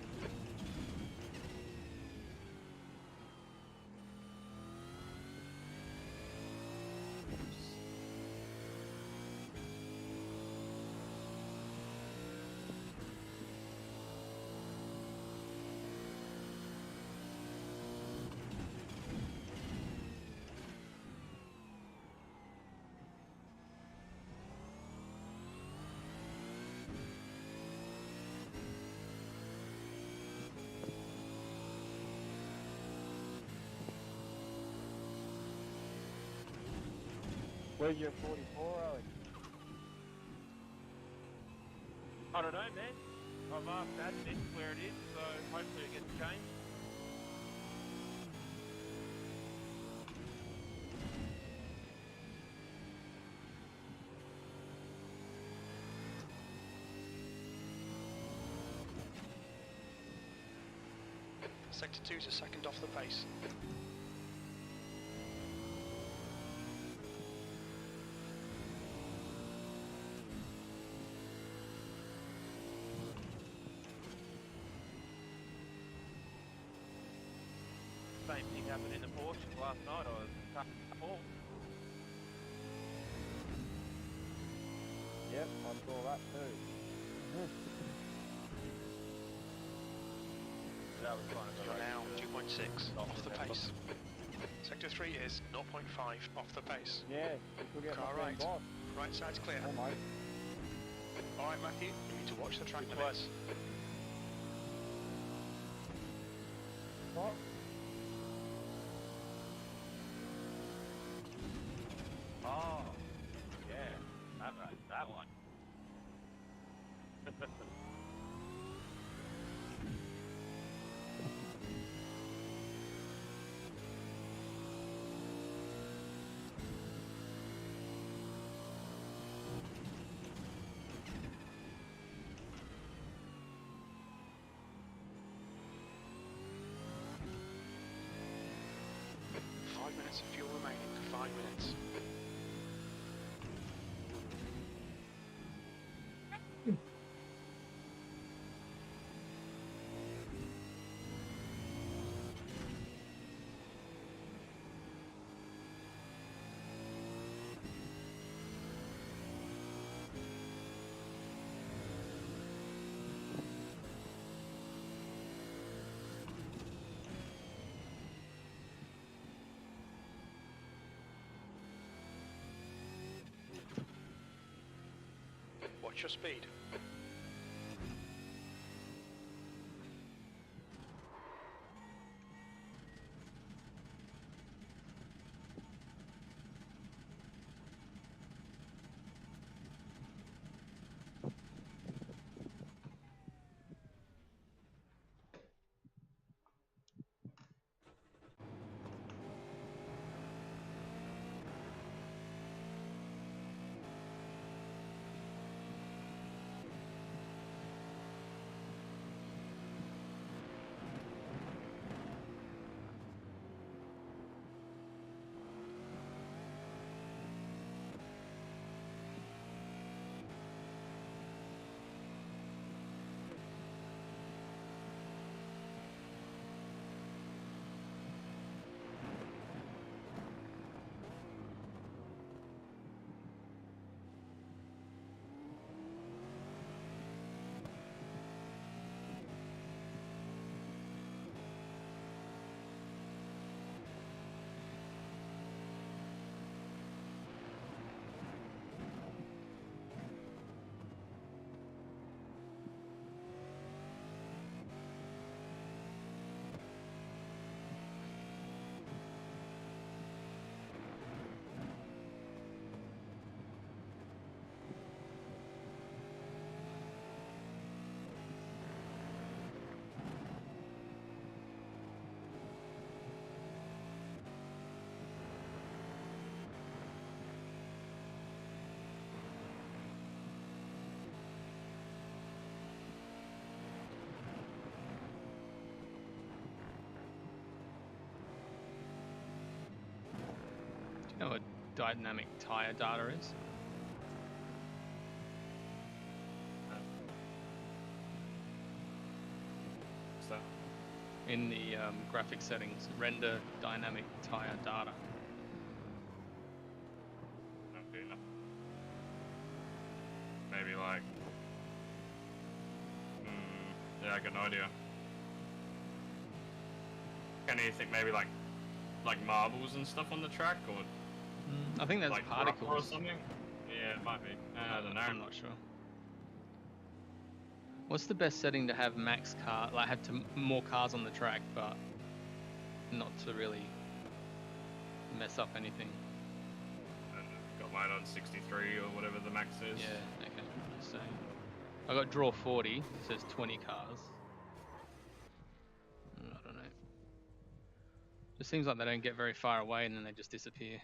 Where's your 44, Alex? I don't know, man. I've asked Admin where it is, so hopefully it gets changed. Sector 2's a second off the pace. Same thing happened in the Porsche last night. I was cut off. Yep, I saw that too. That was kind of You're now 2.6 off the pace. Sector 3 is 0.5 off the pace. Yeah, we'll get Car my right. boss. Right side's clear. Oh, mate. Alright Matthew, you need to watch the track Which limits. What? Oh, yeah, that one. 5 minutes of fuel remaining. 5 minutes. Watch your speed. You know what dynamic tire data is? So, In the graphic settings, render dynamic tire data. okay. Maybe like, yeah, I got no idea. Can you think maybe like marbles and stuff on the track, or I think that's like rubber or particles. something? Yeah, it might be. I don't know. I'm not sure. What's the best setting to have max car, like have more cars on the track, but not to really mess up anything? I don't know. Got mine on 63 or whatever the max is. Yeah, okay. So I got draw 40, it says 20 cars. I don't know. It seems like they don't get very far away and then they just disappear.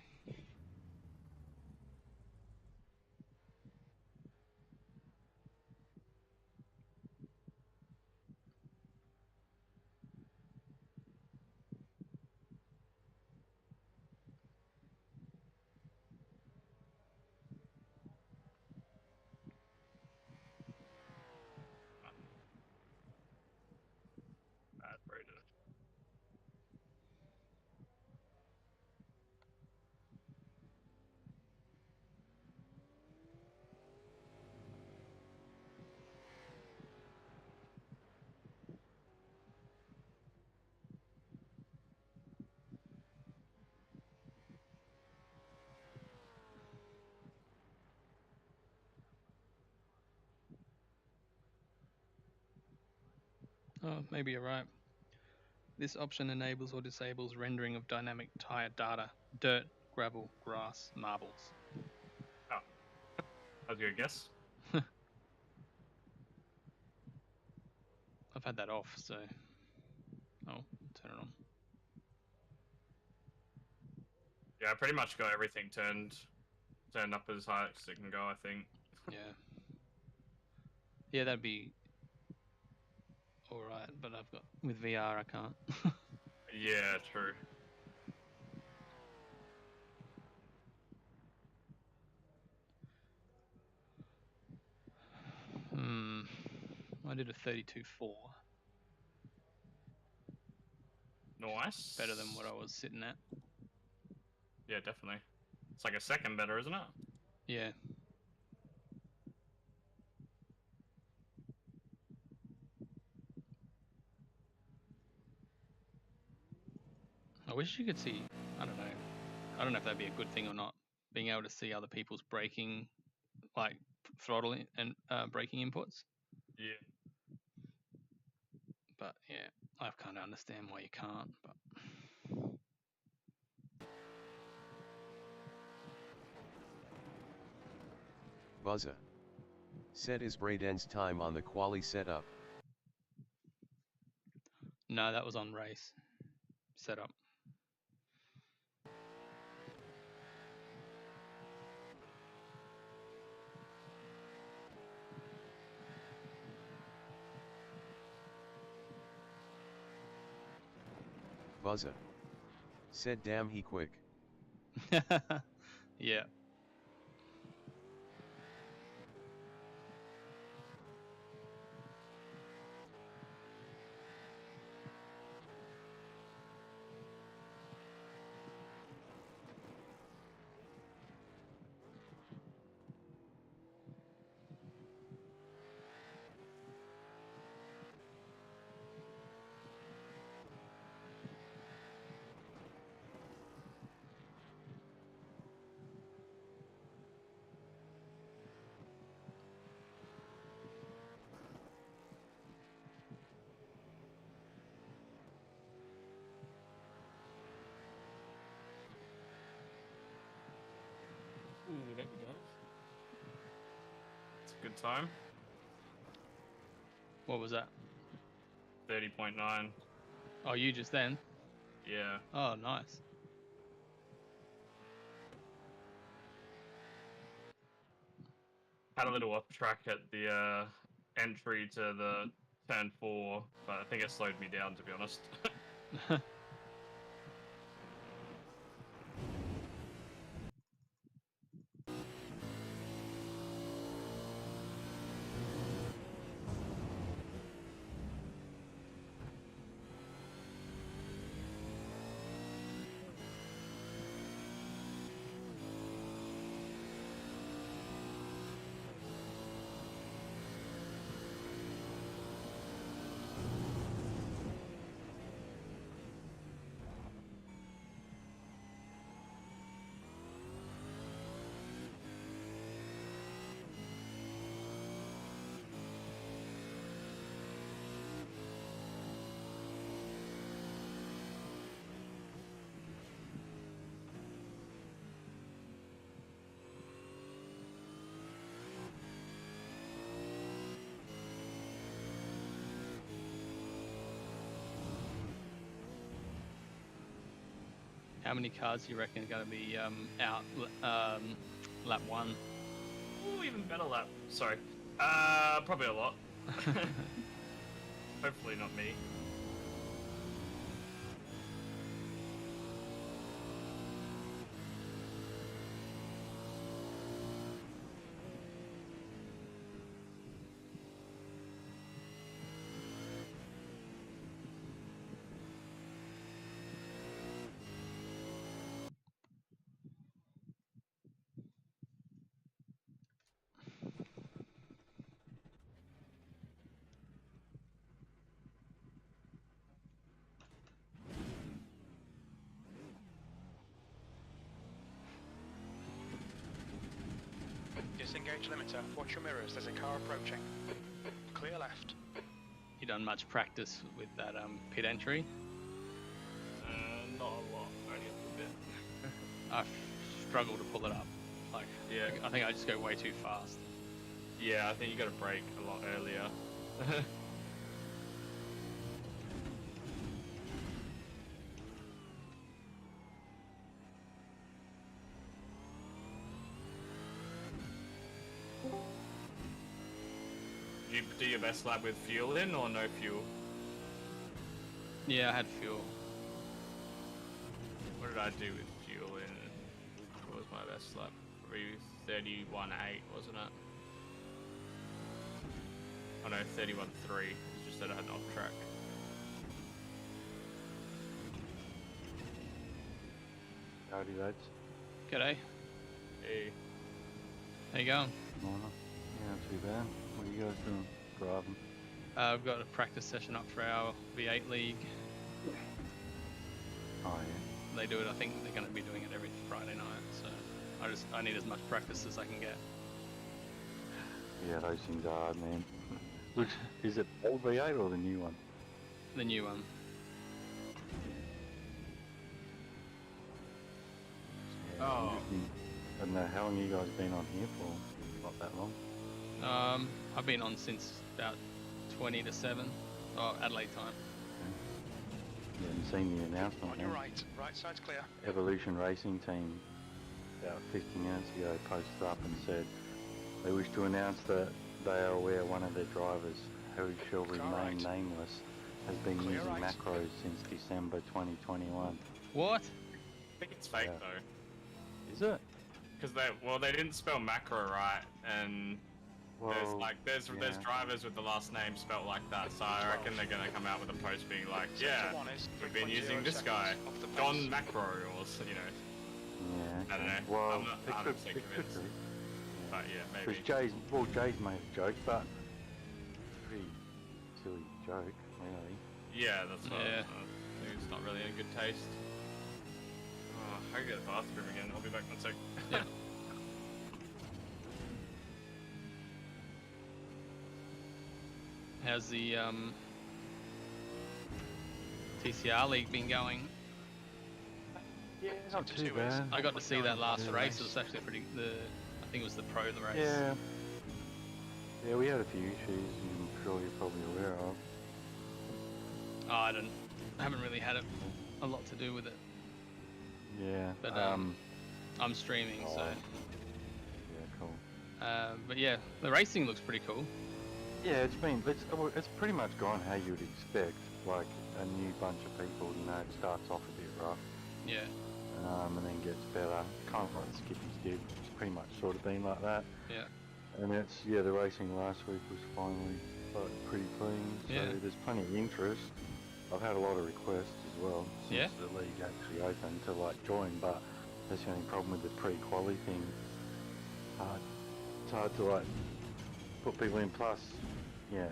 Oh, maybe you're right. This option enables or disables rendering of dynamic tire data, dirt, gravel, grass, marbles. Oh, that was a good guess. I've had that off, so oh, turn it on. Yeah, I pretty much got everything turned up as high as it can go, I think. Yeah. Yeah, that'd be alright, but I've got with VR I can't. Yeah, true. I did a 32.4. Nice. Better than what I was sitting at. Yeah, definitely. It's like a second better, isn't it? Yeah. I wish you could see, I don't know. I don't know if that'd be a good thing or not. Being able to see other people's braking, like throttle and braking inputs. Yeah. But yeah, I kind of understand why you can't. But Buzza. Set is Braden's time on the quali setup. no, that was on race setup. Buzza. Said damn he quick. Yeah. Ooh, there we go. It's a good time. What was that? 30.9. Oh, you just then? Yeah. Oh, nice. Had a little off track at the entry to the turn 4, but I think it slowed me down, to be honest. How many cars do you reckon are going to be out lap 1? Ooh, even better lap. Sorry. Probably a lot. Hopefully not me. Disengage limiter. Watch your mirrors. There's a car approaching. Clear left. you done much practice with that pit entry? Not a lot, only a little bit. I struggle to pull it up. Like, Yeah. I think I just go way too fast. Yeah, I think you got to brake a lot earlier. Did you do your best lap with fuel in or no fuel? Yeah, I had fuel. What did I do with fuel in? What was my best lap? Probably 31.8, wasn't it? Oh no, 31.3. It's just that I had an off track. Howdy, lads. G'day. Hey. How you going? Morning. Yeah, not too bad. What are you guys doing? Driving? I've got a practice session up for our V8 league. Oh, yeah. They do it. I think they're going to be doing it every Friday night. So I need as much practice as I can get. Yeah, those things are hard, man. Which, is it old V8 or the new one? The new one. Yeah, Oh. interesting. I don't know, how long you guys been on here for? Not that long. I've been on since about 20 to 7. Oh, Adelaide time. You haven't seen the announcement, On your man. right side's clear. Evolution Racing Team, about 50 minutes ago, posted up and said they wish to announce that they are aware one of their drivers, who shall remain right. nameless, has been Clear using right. macros since December 2021. What? I think it's fake Yeah. though. Is it? Because they didn't spell macro right, and there's yeah. drivers with the last name spelt like that, so I reckon they're gonna come out with a post being like, yeah, Sector 1 is we've been 3.0 using this guy, seconds off the Don pace. Macro, or you know, Yeah. I don't know. Well, I'm not it 100% could convinced. be. But yeah, maybe. Because Jay's made a joke, but pretty silly joke, really. Yeah, that's what Yeah. I think it's not really in good taste. Oh, I can go to the bathroom again. I'll be back in a sec. Yeah. How's the TCR league been going? Yeah, not Sector too 2 is bad. I got to see that last Yeah. race. It was actually pretty. I think it was the pro race. Yeah. Yeah, we had a few issues, I'm sure you're probably aware of. Oh, I haven't really had a lot to do with it. Yeah. But I'm streaming, so. Yeah, cool. But yeah, the racing looks pretty cool. Yeah, it's pretty much gone how you would expect. Like a new bunch of people, you know, it starts off a bit rough, Yeah. and then gets better. Kind of like Skippy's did. It's pretty much sort of been like that. Yeah. And the racing last week was finally pretty clean. So Yeah. there's plenty of interest. I've had a lot of requests as well since Yeah. the league actually opened to like join, but that's the only problem with the pre-quali thing. It's hard to like put people in. Plus, yeah,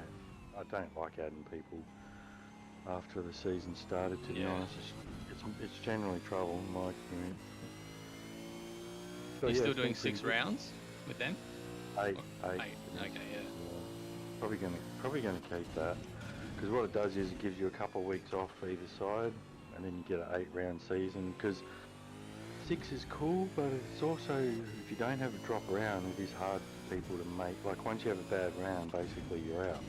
I don't like adding people after the season started. To be Yeah. honest, it's generally trouble in my experience. So, You're yeah, still it's doing been pretty 6 good. rounds with them? Eight. Okay, yeah. Probably gonna keep that, because what it does is it gives you a couple of weeks off either side, and then you get an 8-round season. Because 6 is cool, but it's also, if you don't have a drop round, it is hard for people to make. Like once you have a bad round, basically you're out.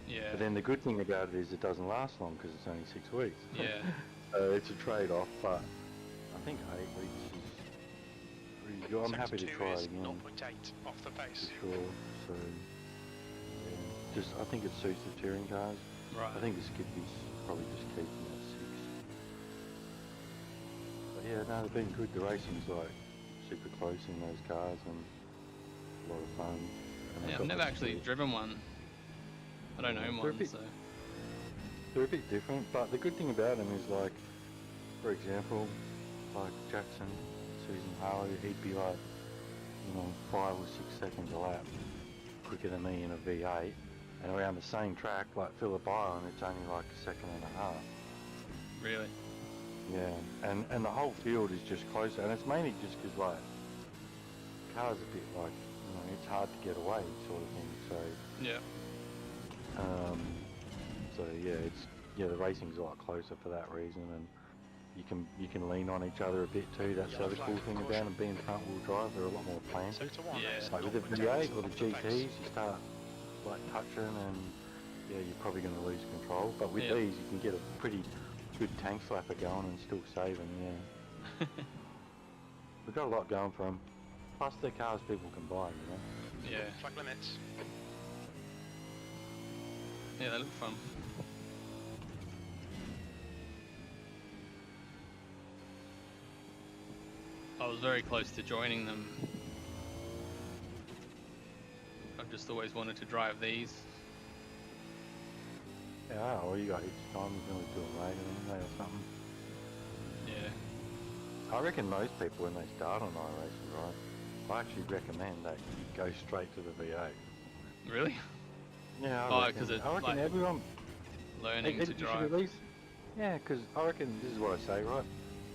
Yeah. But then the good thing about it is it doesn't last long because it's only 6 weeks. Yeah. It's a trade-off, but I think 8 weeks is pretty good. I'm happy to Sector 2 try it is again. 0.8 off the pace. For sure. So, yeah, I think it suits the touring cars. Right. I think the Skippy's probably just keeping at 6. But yeah, no, they've been good. The racing's like super close in those cars and a lot of fun. And they've Yeah, I've got never the actually speed. driven one. I don't own They're a one, bit- so. They're a bit different, but the good thing about them is like, for example, like Jackson, Susan Harley, he'd be like, 5 or 6 seconds a lap quicker than me in a V8, and around the same track, like Phillip Island, it's only like a second and a half. Really? Yeah, and the whole field is just closer, and it's mainly just because like, cars a bit like, it's hard to get away sort of thing, so. Yeah. So yeah, the racing's a lot closer for that reason, and you can lean on each other a bit too. That's the Yellow other flag, cool thing caution. about them being front wheel drive. They're a lot more planted. Sector 1 Yeah. is Like with the 0.8 V8 or the off the GTs, pace. you start like touching and yeah, you're probably going to lose control. But with Yeah. these, you can get a pretty good tank slapper going and still saving. Yeah, we've got a lot going for them. Plus, they're cars people can buy. You know. Yeah. Track limits. Yeah, they look fun. I was very close to joining them. I've just always wanted to drive these. Yeah, or you got each time you can always do them later anyway or something. Yeah. I reckon most people when they start on iRacing, right, I actually recommend they go straight to the V8. Really? Yeah, Oh, I reckon, 'cause it's I reckon like everyone Learning to you should drive. at least, yeah, because I reckon this is what I say, right?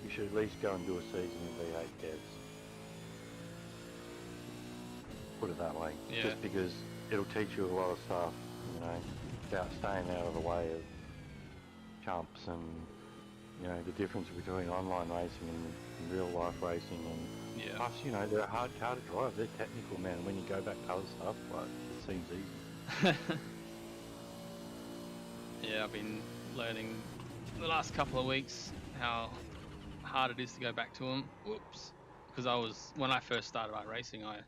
You should at least go and do a season in V8 devs. Put it that way. Yeah. Just because it'll teach you a lot of stuff, you know, about staying out of the way of jumps and, you know, the difference between online racing and real life racing, and Yeah. plus, you know, they're a hard car to drive. They're technical, man. And when you go back to other stuff, like, it seems easy. Yeah, I've been learning the last couple of weeks how hard it is to go back to them. Whoops. Because when I first started iRacing, I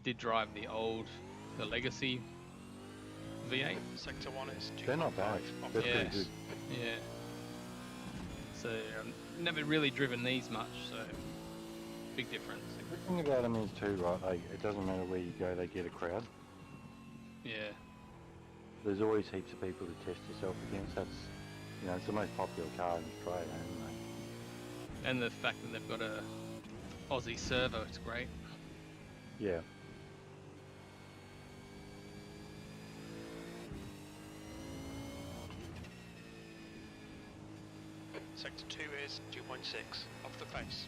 did drive the legacy V8. Sector 1 is 2.5 They're not bad. off They're the Yeah. pretty good. Yeah. So I've never really driven these much, so big difference. The good thing about them is too, right, like, it doesn't matter where you go, they get a crowd. Yeah. There's always heaps of people to test yourself against. That's, you know, it's the most popular car in Australia, anyway. And the fact that they've got a Aussie server, it's great. Yeah. Sector 2 is 2.6 off the pace.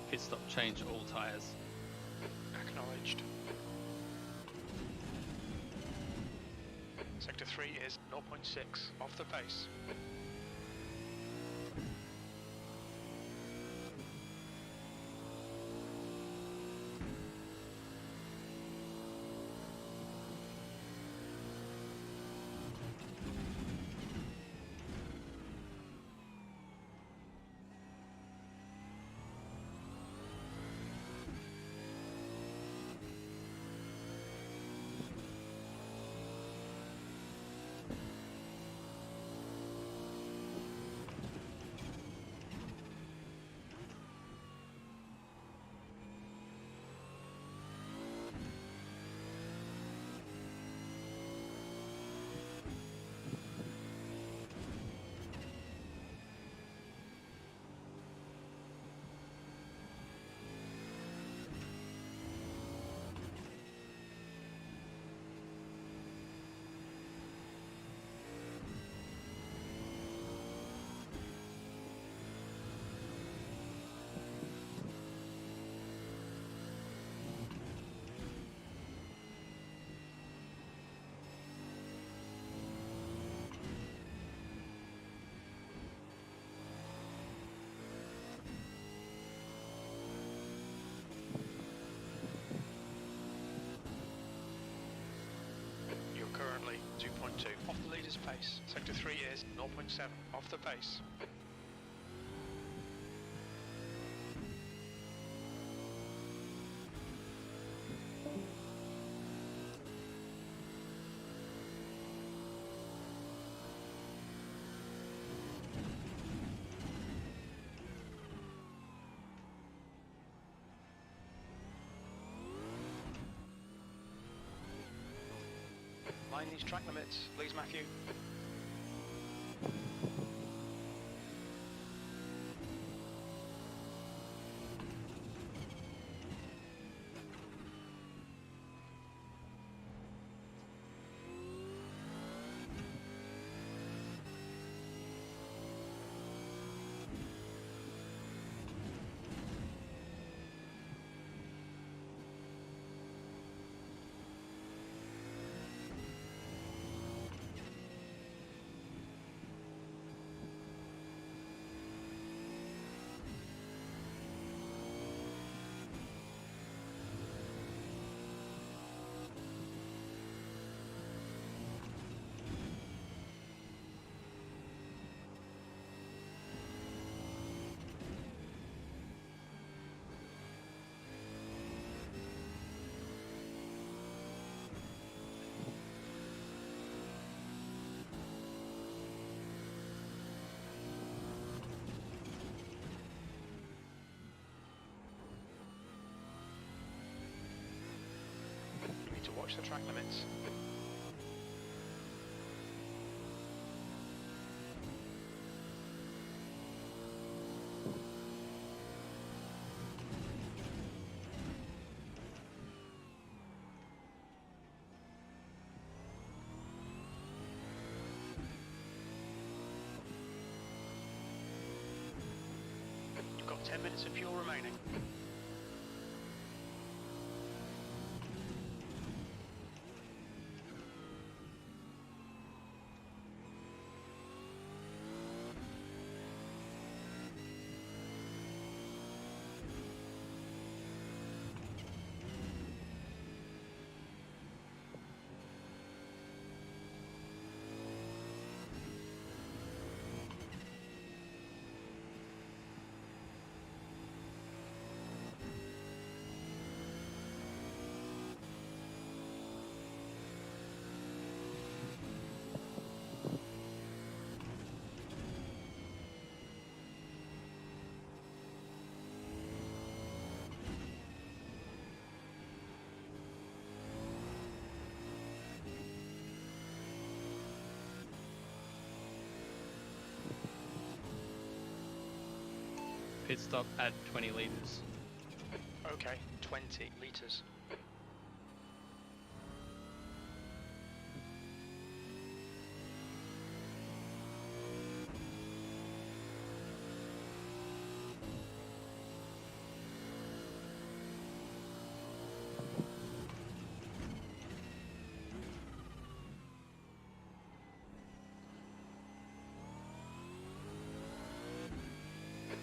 Pit stop, change all tyres. Acknowledged. Sector 3 is 0.6 off the pace. You're currently 2.2 off the leader's pace. Sector 3 is 0.7 off the pace. Mind these track limits, please, Matthew. watch the track limits. You've got 10 minutes of fuel remaining. Pit stop at 20 litres. Okay, 20 litres.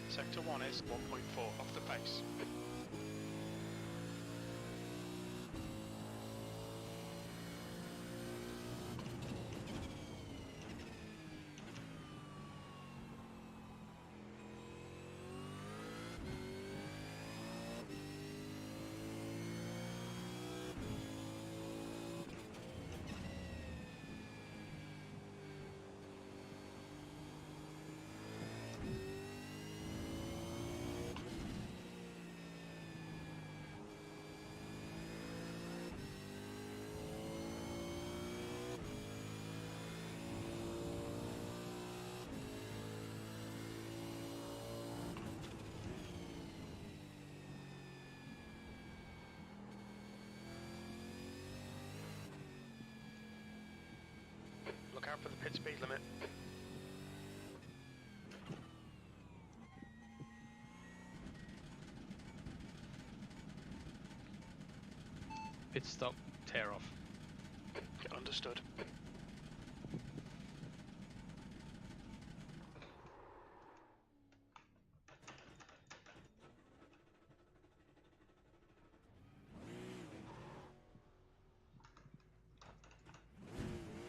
Sector 1 is 1.4 off the pace. Look out for the pit speed limit. Pit stop, tear off. Understood.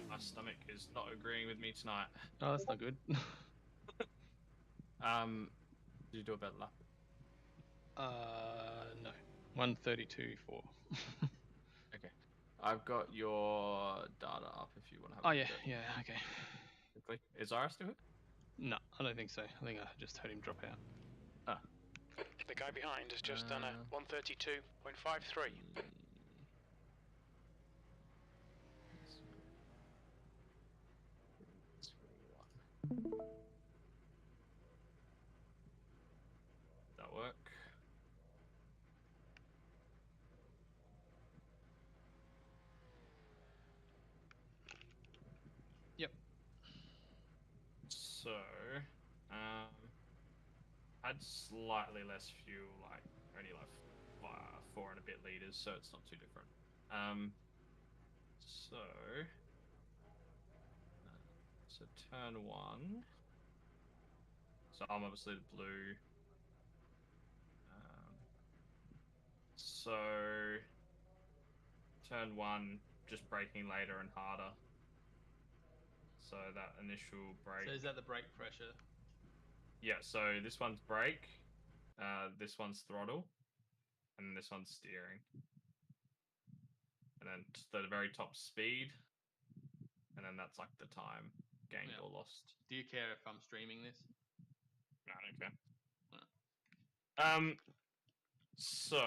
My stomach is not agreeing with me tonight. Oh, that's not good. Did you do a better lap? No. 132.4. Okay. I've got your data up if you want to have Oh a yeah, look at it yeah, okay. quickly. Is Iris still here? No, I don't think so. I think I just heard him drop out. The guy behind has just done a 132.53. That work? Yep. So, had slightly less fuel, like only like 4 and a bit liters, so it's not too different. So, so turn 1. So I'm obviously the blue. So turn 1, just braking later and harder. So that initial brake. So is that the brake pressure? Yeah, so this one's brake, this one's throttle, and this one's steering. And then the very top speed, and then that's like the time gained or lost. Do you care if I'm streaming this? No, I don't care. No. So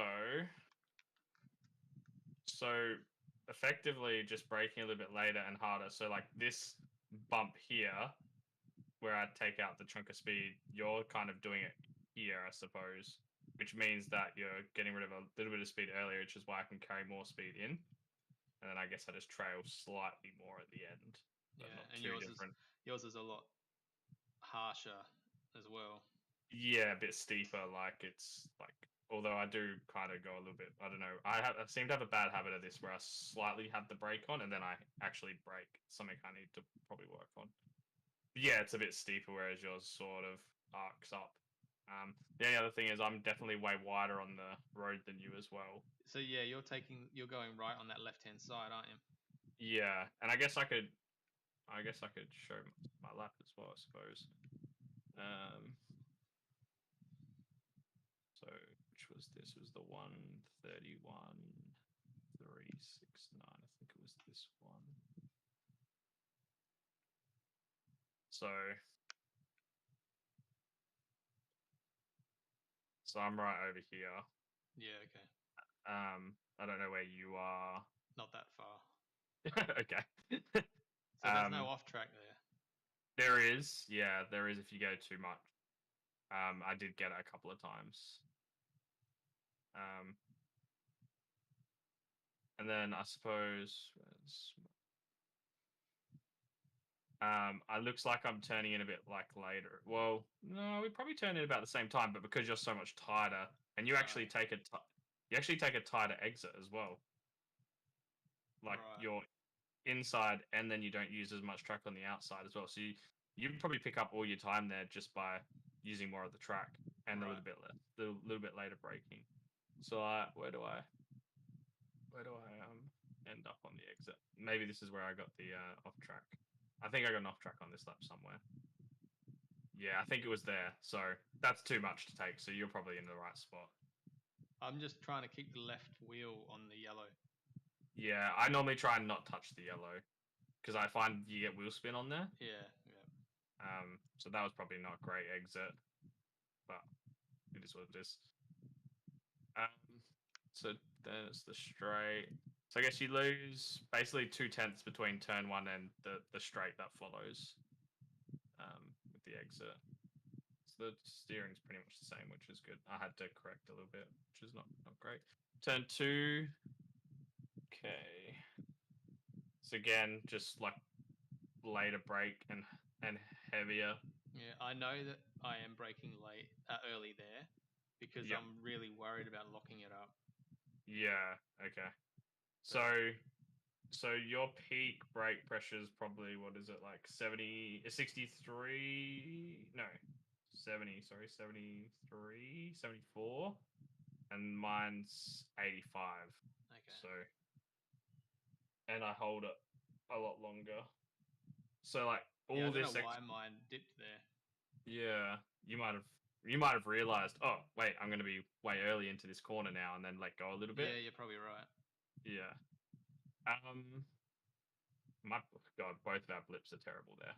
effectively just braking a little bit later and harder. So like this bump here, where I take out the chunk of speed, you're kind of doing it here, I suppose, which means that you're getting rid of a little bit of speed earlier, which is why I can carry more speed in. And then I guess I just trail slightly more at the end, but Yeah, not and too different. yours is a lot harsher as well. Yeah, a bit steeper. Like it's like, although I do kind of go a little bit. I don't know. I seem to have a bad habit of this where I slightly have the brake on and then I actually brake. Something I need to probably work on. But yeah, it's a bit steeper, whereas yours sort of arcs up. The only other thing is I'm definitely way wider on the road than you as well. So yeah, you're going right on that left-hand side, aren't you? Yeah, and I guess I could show my lap as well, I suppose. So which was this? Was the 1:31.369? I think it was this one. So I'm right over here. Yeah, okay. I don't know where you are. Not that far. Okay. So there's no off track there. There is, yeah, there is if you go too much. I did get it a couple of times. And then I suppose it looks like I'm turning in a bit like later. Well, no, we probably turn in about the same time, but because you're so much tighter, and you actually take a tighter exit as well. Like Right. you're inside, and then you don't use as much track on the outside as well. So you probably pick up all your time there just by using more of the track and a little bit later braking. So where do I end up on the exit? Maybe this is where I got the off track. I think I got an off track on this lap somewhere. Yeah, I think it was there. So that's too much to take. So you're probably in the right spot. I'm just trying to keep the left wheel on the yellow. Yeah, I normally try and not touch the yellow because I find you get wheel spin on there. Yeah. So that was probably not a great exit, but it is what it is. So then it's the straight. So I guess you lose basically 2/10 between turn one and the straight that follows with the exit. So the steering's pretty much the same, which is good. I had to correct a little bit, which is not great. Turn two. Okay. So again, just like later brake and heavier. Yeah, I know that I am braking early there because Yep. I'm really worried about locking it up. Yeah. Okay. So your peak brake pressure is probably, what is it, like 63? No, 70. Sorry, 73, 74, and mine's 85. Okay. So, and I hold it a lot longer. So like all I this don't know why mine dipped there. Yeah, you might have realized, oh wait, I'm going to be way early into this corner now, and then let go a little bit. Yeah, you're probably right. Yeah. My God, both of our blips are terrible there.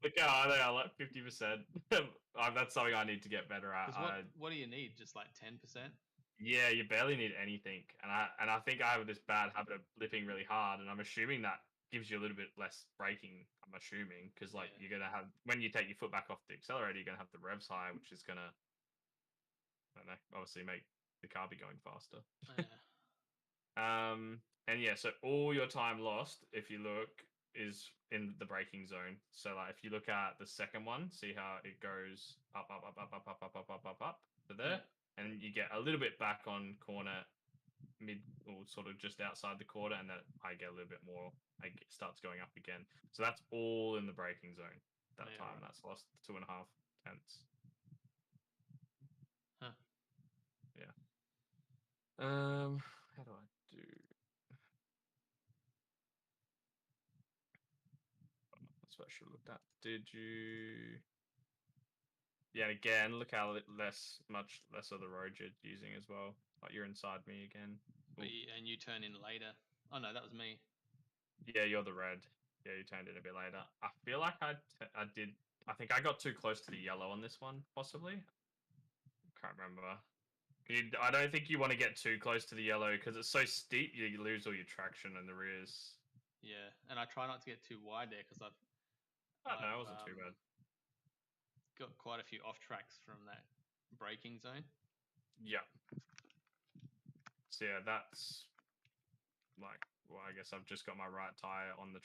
Look how high they are, like 50%. That's something I need to get better at. What do you need? Just like 10%? Yeah, you barely need anything, and I think I have this bad habit of blipping really hard, and I'm assuming that gives you a little bit less braking. I'm assuming because like you're gonna have, when you take your foot back off the accelerator, you're gonna have the revs high, which is gonna, I don't know, obviously make the car be going faster. Yeah. And yeah, so all your time lost, if you look, is in the braking zone. So like if you look at the second one, see how it goes up to there, Yeah. and you get a little bit back on corner mid or sort of just outside the quarter, and then I get a little bit more. Starts going up again. So that's all in the braking zone. That time, Right. that's lost 2.5 tenths. Huh. Yeah. How do I do? That's what I should have looked at. Did you? Yeah, again, look how much less of the road you're using as well. Like you're inside me again. And you turn in later. Oh no, that was me. Yeah, you're the red. Yeah, you turned in a bit later. I feel like I did. I think I got too close to the yellow on this one, possibly. Can't remember. I don't think you want to get too close to the yellow because it's so steep. You lose all your traction in the rears. Yeah, and I try not to get too wide there because Oh, no, I've it wasn't too bad. got quite a few off tracks from that braking zone. Yeah. So yeah, that's like, well, I guess I've just got my right tire on the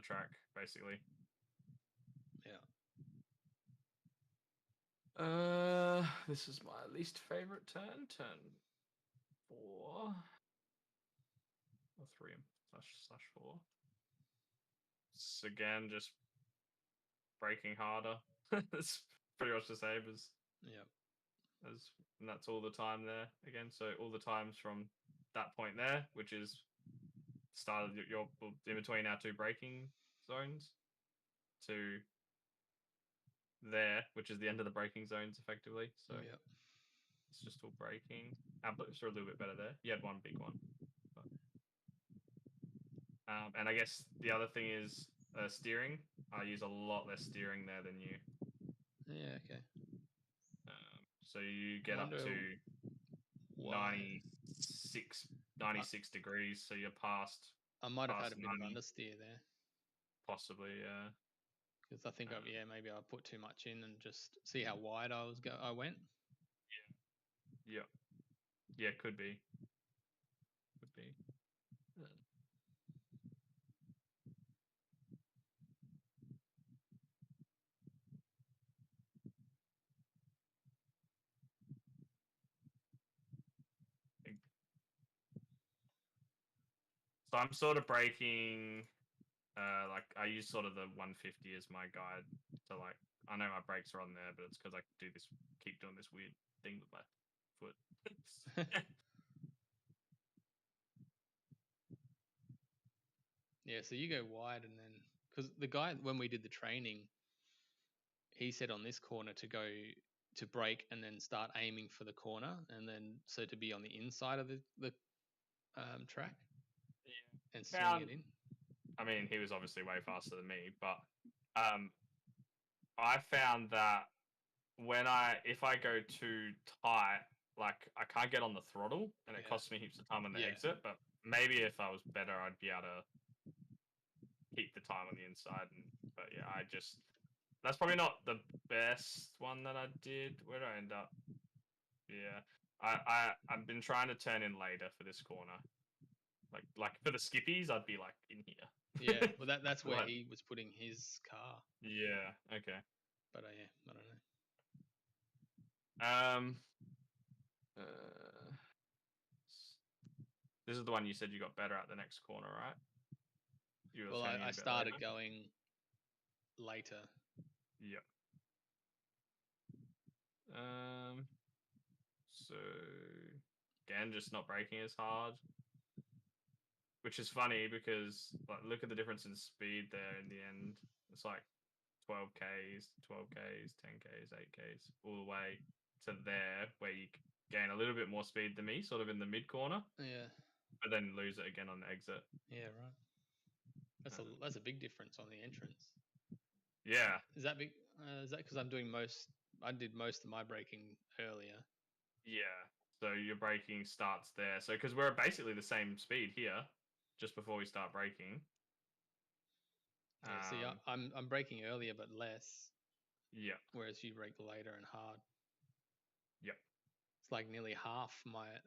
track basically. Yeah. This is my least favorite turn. Turn 4 or 3 slash 4. It's again just braking harder. It's pretty much the same as Yeah. and that's all the time there again. So all the times from that point there, which is start of your in between our two braking zones, to there, which is the end of the braking zones effectively. So Yeah. it's just all braking. Our blips are a little bit better there. You had one big one. But, and I guess the other thing is steering. I use a lot less steering there than you. Yeah. Okay. So you get up Wonder to why. 96 degrees. So you're past. I might have had a past bit of 90, understeer there possibly, yeah. because I think maybe I put too much in and just see how wide I went. Yeah. Yeah, could be. Could be. So I'm sort of braking, like I use sort of the 150 as my guide. So like I know my brakes are on there, but it's because I keep doing this weird thing with my foot. Yeah, so you go wide and then because the guy when we did the training, he said on this corner to go to brake and then start aiming for the corner and then so to be on the inside of the track and swing it in. I mean, he was obviously way faster than me, but I found that if I go too tight, like I can't get on the throttle and it costs me heaps of time on the exit. But maybe if I was better, I'd be able to keep the time on the inside. But yeah, that's probably not the best one that I did. Where did I end up? Yeah, I've been trying to turn in later for this corner. Like for the skippies, I'd be like in here. Yeah, well that's where he was putting his car. Yeah. Okay. But yeah, I don't know. This is the one you said you got better at the next corner, right? Well, I started going later. Yeah. So again, just not braking as hard, which is funny because like look at the difference in speed there in the end. It's like 12 Ks, 12 Ks, 10 Ks, 8 Ks, all the way to there where you gain a little bit more speed than me, sort of in the mid corner. Yeah. But then lose it again on the exit. Yeah, right. That's a big difference on the entrance. Yeah. Is that big? Is that because I did most of my braking earlier. Yeah. So your braking starts there. So because we're basically the same speed here, just before we start braking. Yeah. See, I'm braking earlier but less. Yeah. Whereas you brake later and hard. Yep. It's like nearly half my.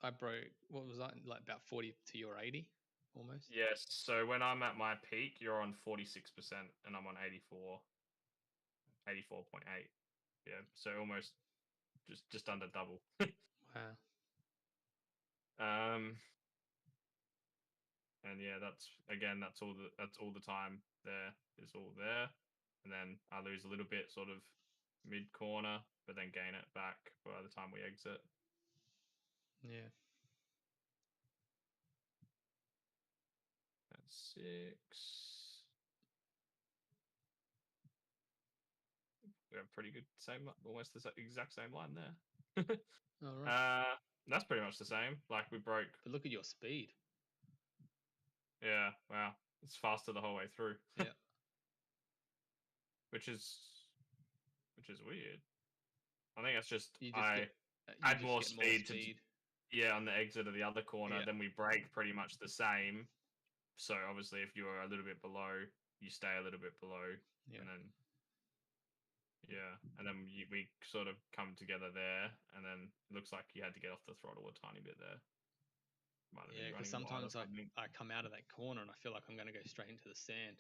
I broke. What was that? Like about 40 to your 80, almost. Yes. So when I'm at my peak, you're on 46%, and I'm on 84.8. Yeah. So almost just under double. Wow. And yeah, that's all the time there is all there, and then I lose a little bit sort of mid corner, but then gain it back by the time we exit. Yeah. That's 6. We have pretty good almost the exact same line there. All right. That's pretty much the same. Like we broke. But look at your speed. Yeah, wow, it's faster the whole way through. Yeah. which is weird. I think that's just You just get You add just more get more speed, speed. yeah, on the exit of the other corner, Yeah. then we brake pretty much the same. So obviously, if you're a little bit below, you stay a little bit below, Yeah. and then we sort of come together there, and then it looks like you had to get off the throttle a tiny bit there. Might have Yeah, been because running wider, sometimes I think. I come out of that corner and I feel like I'm going to go straight into the sand.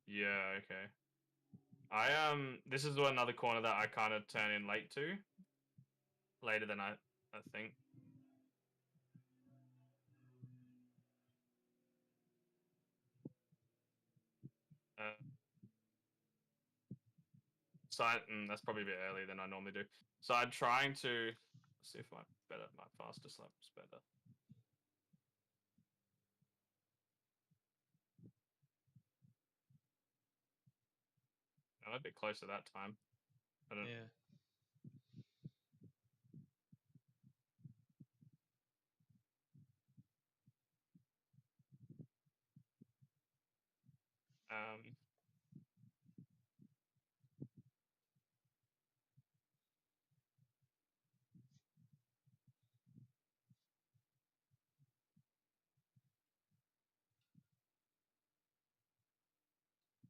Yeah, okay. This is another corner that I kind of turn in late to, later than I think. So that's probably a bit earlier than I normally do. So I'm trying to see if my fastest lap's better. I'm a bit closer that time. I don't. Yeah. Um.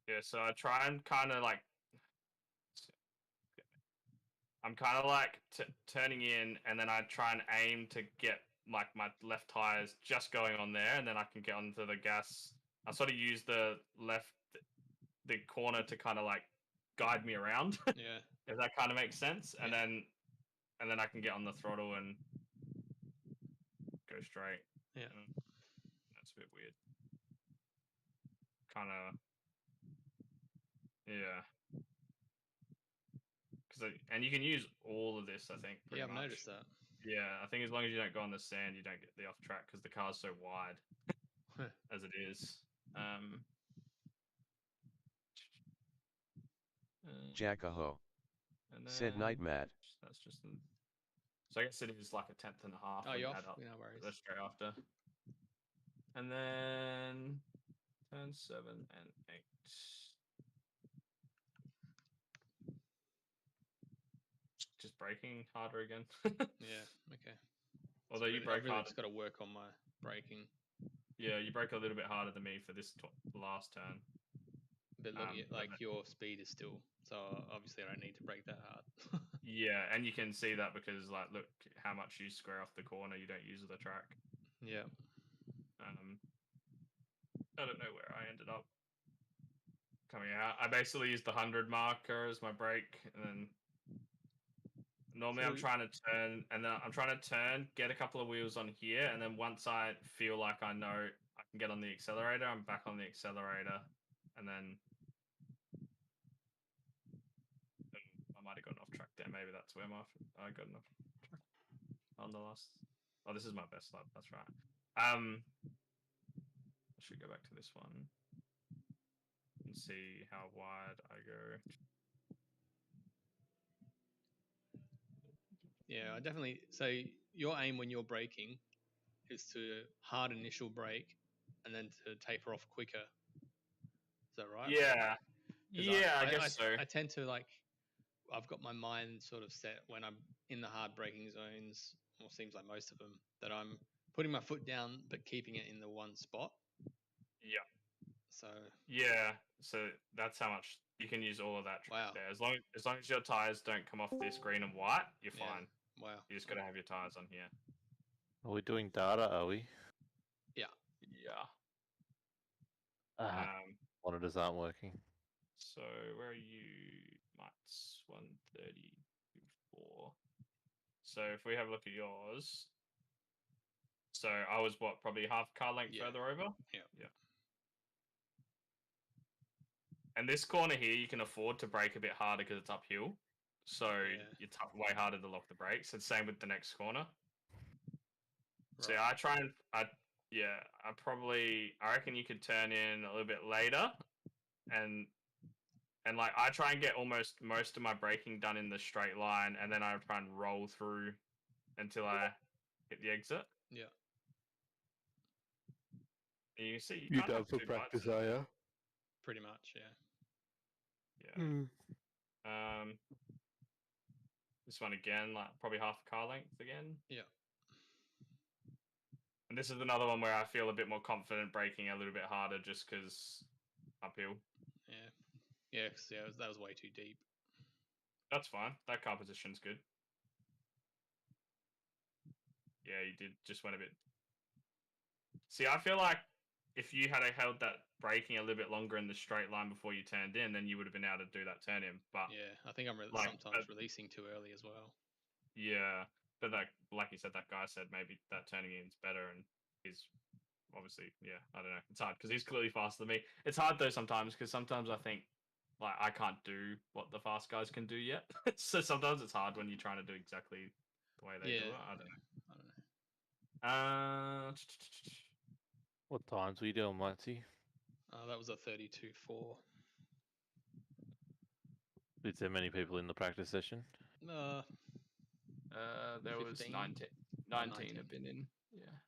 Yeah, so I try and kind of like. I'm kind of like turning in, and then I try and aim to get like my left tires just going on there, and then I can get onto the gas. I sort of use the corner to kind of like guide me around. Yeah. If that kind of makes sense, and Yeah. then I can get on the throttle and go straight. Yeah. That's a bit weird. Kind of, yeah. And you can use all of this, I think. Pretty Yeah, I've much. noticed that. Yeah, I think as long as you don't go on the sand, you don't get the off track because the car's so wide as it is. Jackaho. And Said then Night Matt. that's just. So I guess it is like a 1/10 and a half. Oh, when you're you off? add up. No worries. That's straight after. And then turn 7 and 8. Just braking harder again. Yeah. Okay. Although you I've brake really harder. just got to work on my braking. Yeah, you brake a little bit harder than me for this last turn. But look, like your speed is still, so obviously I don't need to brake that hard. Yeah, and you can see that because like, look how much you square off the corner. You don't use the track. Yeah. I don't know where I ended up coming out. I basically used the 100 marker as my brake, and then normally I'm trying to turn, and then I'm trying to turn, get a couple of wheels on here, and then once I feel like I know I can get on the accelerator, I'm back on the accelerator, and then I might have gotten off track there. Maybe that's where I got off track on the last. Oh, this is my best lap. That's right. I should go back to this one and see how wide I go. Yeah, I definitely. So your aim when you're braking is to hard initial brake and then to taper off quicker. Is that right? Yeah. Yeah, I guess so. I tend to like. I've got my mind sort of set when I'm in the hard braking zones, or seems like most of them, that I'm putting my foot down but keeping it in the one spot. Yeah. So. Yeah. So that's how much you can use all of that track there. As long as your tires don't come off this green and white, you're fine. Wow. You just got to have your tires on here. Are we doing data? Are we? Yeah. Yeah. Monitors aren't working. So where are you? Mike's 134. So if we have a look at yours, so I was probably half car length further over. Yeah. And this corner here, you can afford to brake a bit harder because it's uphill. So you're way harder to lock the brakes. And same with the next corner. Right. So I try and I reckon you could turn in a little bit later, and like I try and get almost most of my braking done in the straight line, and then I try and roll through until I hit the exit. Yeah. And you see, you done for practice, are you? Pretty much, yeah. Yeah. This one again, like probably half a car length again. Yeah. And this is another one where I feel a bit more confident braking a little bit harder just because uphill. Yeah. Yeah, 'cause, yeah, that was way too deep. That's fine. That car position's good. Yeah, you did just went a bit. See, I feel like if you had held that braking a little bit longer in the straight line before you turned in, then you would have been able to do that turn in. But Yeah, I think I'm like, sometimes releasing too early as well. yeah, but that, like you said, that guy said maybe that turning in's better, and he's obviously, yeah, I don't know. It's hard because he's clearly faster than me. It's hard though sometimes because sometimes I think like I can't do what the fast guys can do yet. So sometimes it's hard when you're trying to do exactly the way they do Yeah. it. I don't know. I don't know. What times were you doing, Monty? That was a 32.4. Is there many people in the practice session? There was 15? 19. Oh, 19 have been in. Yeah.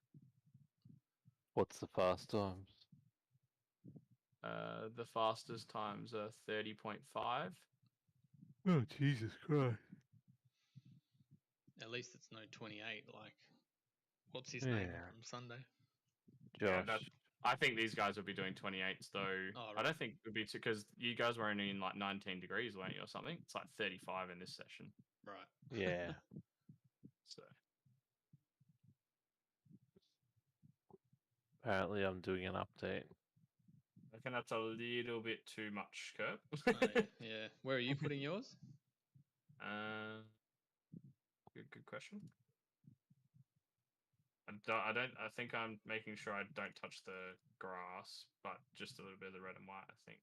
What's the fast times? The fastest times are 30.5. Oh, Jesus Christ. At least it's no 28. Like, what's his Yeah. name from Sunday? Yeah, Josh. I think these guys will be doing 28s though. Oh, I right. don't think it would be because you guys were only in like 19 degrees, weren't you, or something? It's like 35 in this session. Right. Yeah. So Apparently I'm doing an update. I reckon that's a little bit too much, Kurt. Yeah. Where are you putting yours? Good question. I think I'm making sure I don't touch the grass, but just a little bit of the red and white, I think.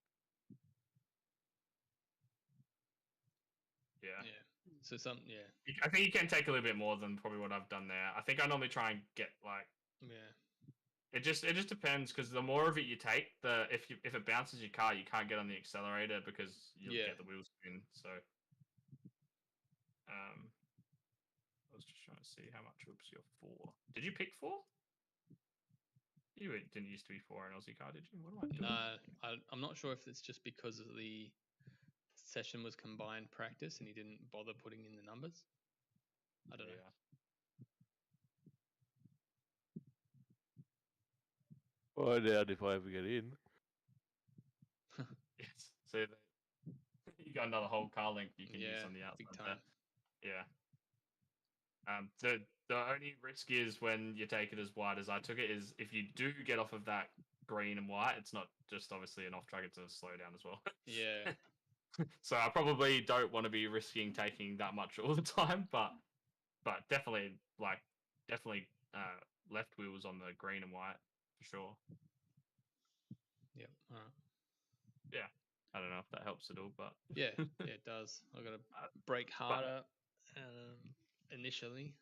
Yeah. Yeah. So yeah. I think you can take a little bit more than probably what I've done there. I think I normally try and get like Yeah. it just depends because the more of it you take, if it bounces your car, you can't get on the accelerator because you'll Yeah. get the wheel spin. So I was just trying to see how much whoops you're 4. Did you pick 4? You didn't used to be 4 in Aussie car, did you? What am I doing? No, I'm not sure if it's just because of the session was combined practice and he didn't bother putting in the numbers. I don't know. Find out if I ever get in. Yes. So you got another whole car length you can use on the outside. Big time. There. Yeah. The only risk is when you take it as wide as I took it is if you do get off of that green and white, it's not just obviously an off track, it's a slow down as well. Yeah. So I probably don't want to be risking taking that much all the time, but definitely left wheels on the green and white for sure. Yep. All right. Yeah. I don't know if that helps at all, but yeah, it does. I got to brake harder initially.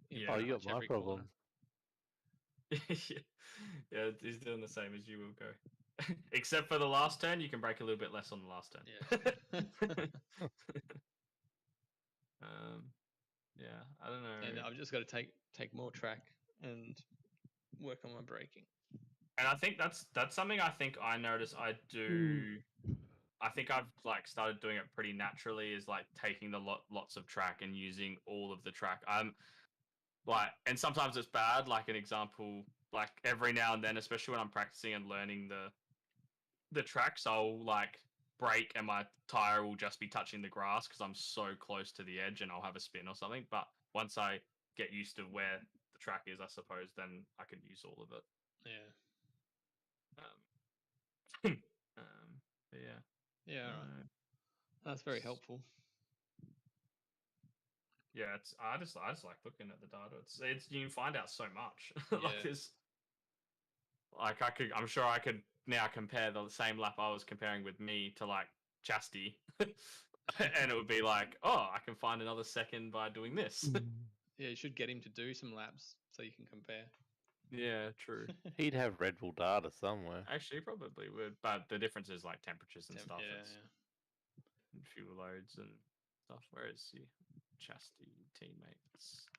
Yeah. Oh, you got my problem. Yeah, he's doing the same as you will go. Except for the last turn, you can brake a little bit less on the last turn. Yeah. Yeah, I don't know. And I've just got to take more track and work on my braking. And I think that's something I think I notice I do. I think I've like started doing it pretty naturally. Is like taking the lots of track and using all of the track. Like, and sometimes it's bad. Like an example, like every now and then, especially when I'm practicing and learning the tracks, I'll like brake and my tire will just be touching the grass because I'm so close to the edge and I'll have a spin or something. But once I get used to where the track is, I suppose, then I can use all of it. Yeah. But yeah. Yeah. All right. That's very helpful. Yeah, I just like looking at the data. It's you can find out so much. Like this, like I'm sure I could now compare the same lap I was comparing with me to like Chastity, and it would be like, oh, I can find another second by doing this. Yeah, you should get him to do some laps so you can compare. Yeah, true. He'd have Red Bull data somewhere. Actually, probably would, but the difference is like temperatures and stuff. Yeah. And fuel loads and stuff. Where is he? Chastity teammates.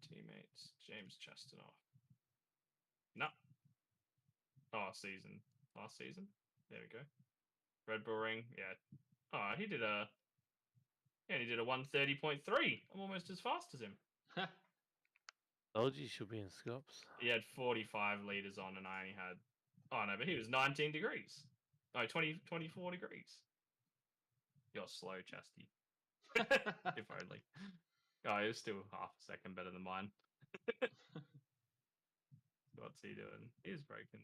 Teammates. James Chastanoff. No. Oh, season. Last season. There we go. Red Bull Ring. Yeah. Oh, he did a 130.3. I'm almost as fast as him. Told you should be in Scops. He had 45 liters on, and I only had. Oh no, but he was 19 degrees. No, 24 degrees. You're slow, Chasty. If only. Oh, he was still half a second better than mine. What's he doing? He's breaking.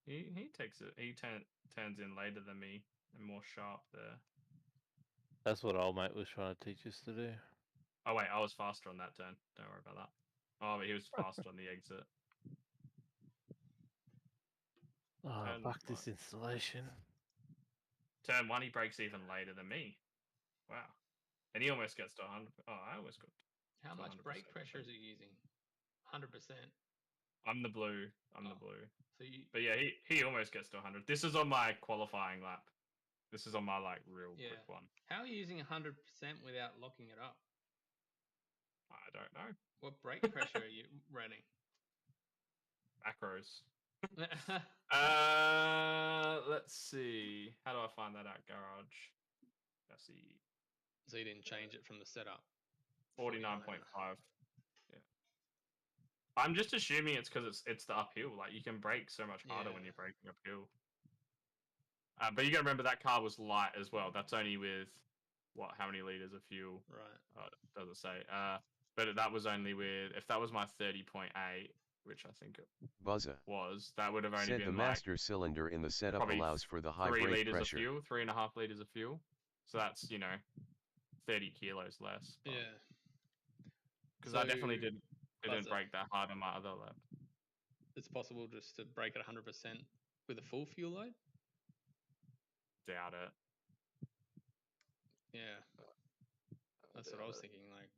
He takes it. He turns in later than me and more sharp there. That's what old mate was trying to teach us to do. Oh wait, I was faster on that turn. Don't worry about that. Oh, but he was faster on the exit. Oh, Turn fuck one. this installation. Turn 1, he breaks even later than me. Wow. And he almost gets to 100. Oh, I almost got. How much 100%, brake pressure is he using? 100%. I'm the blue. I'm the Oh. blue. So you, But yeah, he almost gets to 100. This is on my qualifying lap. This is on my like real yeah. quick one. How are you using 100% without locking it up? I don't know. What brake pressure are you running? Macros. Let's see. How do I find that out? Garage. Let's see. So you didn't change it from the setup. 49.5. Yeah. I'm just assuming it's because it's the uphill. Like you can brake so much harder when Yeah. you're braking uphill. But you got to remember that car was light as well. That's only with what? How many liters of fuel? Right. Doesn't say. But that was only with if that was my 30.8, which I think it Buzzer. was. That would have only Said been the master cylinder in the setup probably allows for the high 3 brake liters pressure. of fuel, 3.5 liters of fuel. So that's 30 kilos less. Yeah. Because I definitely So, didn't Buzzer, brake that hard on my other lap. it's possible just to brake at 100% with a full fuel load? Doubt it. Yeah. That's what I was thinking. Like,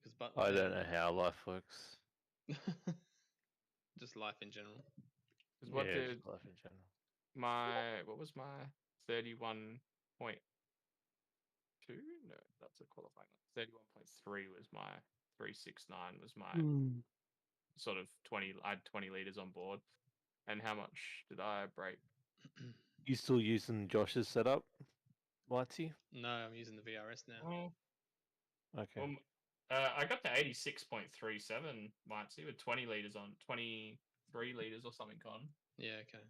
because I don't know how life works. just life in general. Because what Yeah, did just life in general. what was my 31.2? No, that's a qualifying. 31.3 was my 369 was my sort of 20. I had 20 liters on board. And how much did I brake? You still using Josh's setup, Whitey? No, I'm using the VRS now. Well, Okay. well, I got to 86.37, might see, with 20 liters on, 23 liters or something on. Yeah, okay.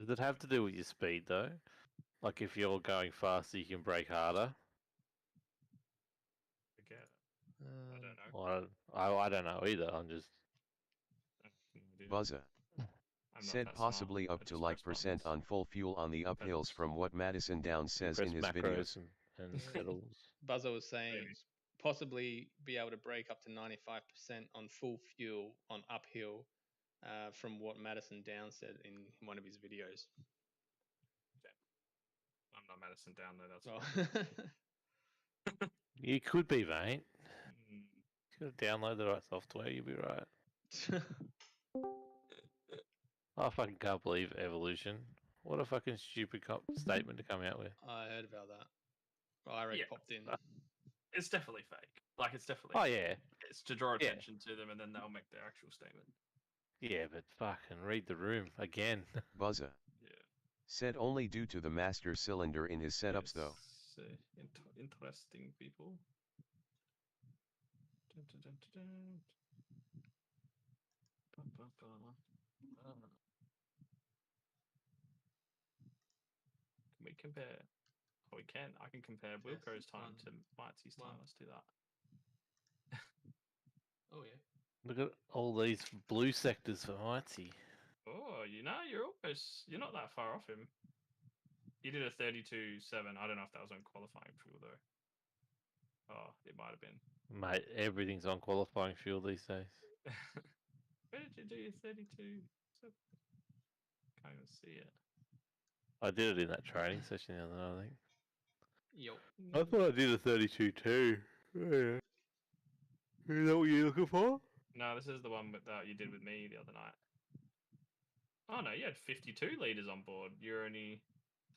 Does it have to do with your speed though? Like if you're going faster, you can brake harder. Forget it. I don't know. Well, I don't know either. I'm just. Buzzer. I'm not Said that possibly smart. up I to just like press percent buttons. on full fuel on the uphills from what Madison Downs says press in his macros videos. and pedals. Buzzer was saying Maybe. possibly be able to brake up to 95% on full fuel on uphill, from what Madison Down said in one of his videos. I'm not Madison Down though. That's Well, You could be, mate. Mm. You got to download the right software. You'll be right. I fucking can't believe evolution. What a fucking stupid statement to come out with. I heard about that. iRacing Yeah. popped in. It's definitely fake. Like it's definitely. Oh yeah, It's to draw Yeah. attention to them, and then they'll make their actual statement. yeah, but fucking read the room again. Buzzer. Yeah. Said only due to the master cylinder in his setups though. It's, interesting people. Dun, dun, dun, dun, dun. Ba, ba, ba. Can we compare? Oh, we can. I can compare Wilco's time to Mitzi's time. Let's do that. Oh yeah. Look at all these blue sectors for Mighty. Oh, you're not that far off him. He did a 32.7. I don't know if that was on qualifying fuel though. Oh, it might have been. Mate, everything's on qualifying fuel these days. Where did you do your 32? Can't even see it. I did it in that training session the other night, I think. Yo. I thought I did a 32 too. Yeah. Is that what you're looking for? No, this is the one that you did with me the other night. Oh no, you had 52 liters on board. You're only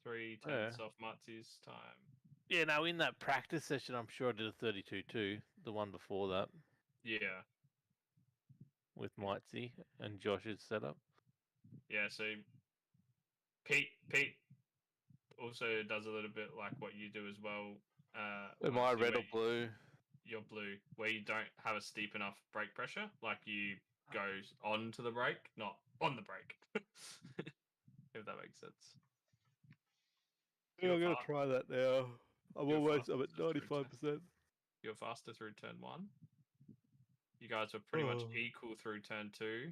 3/10 off Matzi's time. Yeah, no, in that practice session, I'm sure I did a 32 too. The one before that Yeah. with Mitzi and Josh's setup. Yeah, so Pete also does a little bit like what you do as well. Am I Marcy, red where or blue? You're blue, where you don't have a steep enough brake pressure. Like you go onto the brake, not on the brake. If that makes sense. Yeah, I'm gonna try that now. I'm at You're You're faster through turn 1. You guys were pretty much equal through turn 2.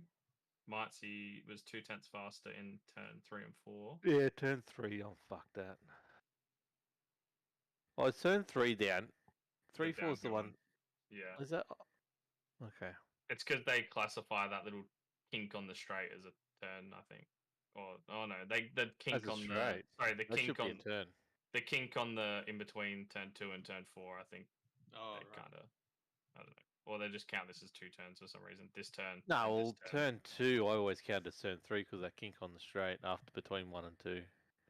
Mitzi was 0.2 faster in turn 3 and 4. Yeah, turn 3. Oh, fuck that. Oh, it's turn 3 down. 3, 4 is the downhill one. Yeah. Is that? Okay. It's because they classify that little kink on the straight as a turn, I think. Or oh no, the kink As a on straight. the That should kink be a on turn. the kink on the in between turn 2 and turn 4. I think Oh, they right. kind of, I don't know, or they just count this as 2 turns for some reason. This turn. No, and this well, turn 2, I always count as turn 3 because I kink on the straight after between 1 and 2.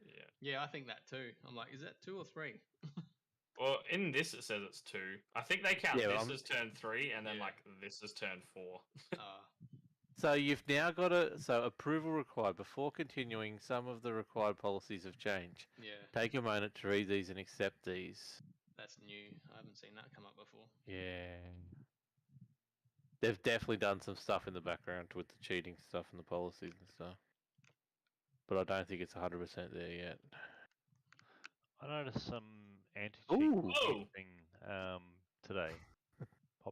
Yeah. Yeah, I think that too. I'm like, is that 2 or 3? Well, in this it says it's 2. I think they count Yeah, this as turn 3, and then Yeah. like this is turn 4. So you've now got approval required before continuing. Some of the required policies have changed. Yeah, Take a moment to read these and accept these. that's new. I haven't seen that come up before. Yeah. They've definitely done some stuff in the background with the cheating stuff and the policies and stuff. But I don't think it's 100% there yet. I noticed some Ooh. anti-cheating thing today.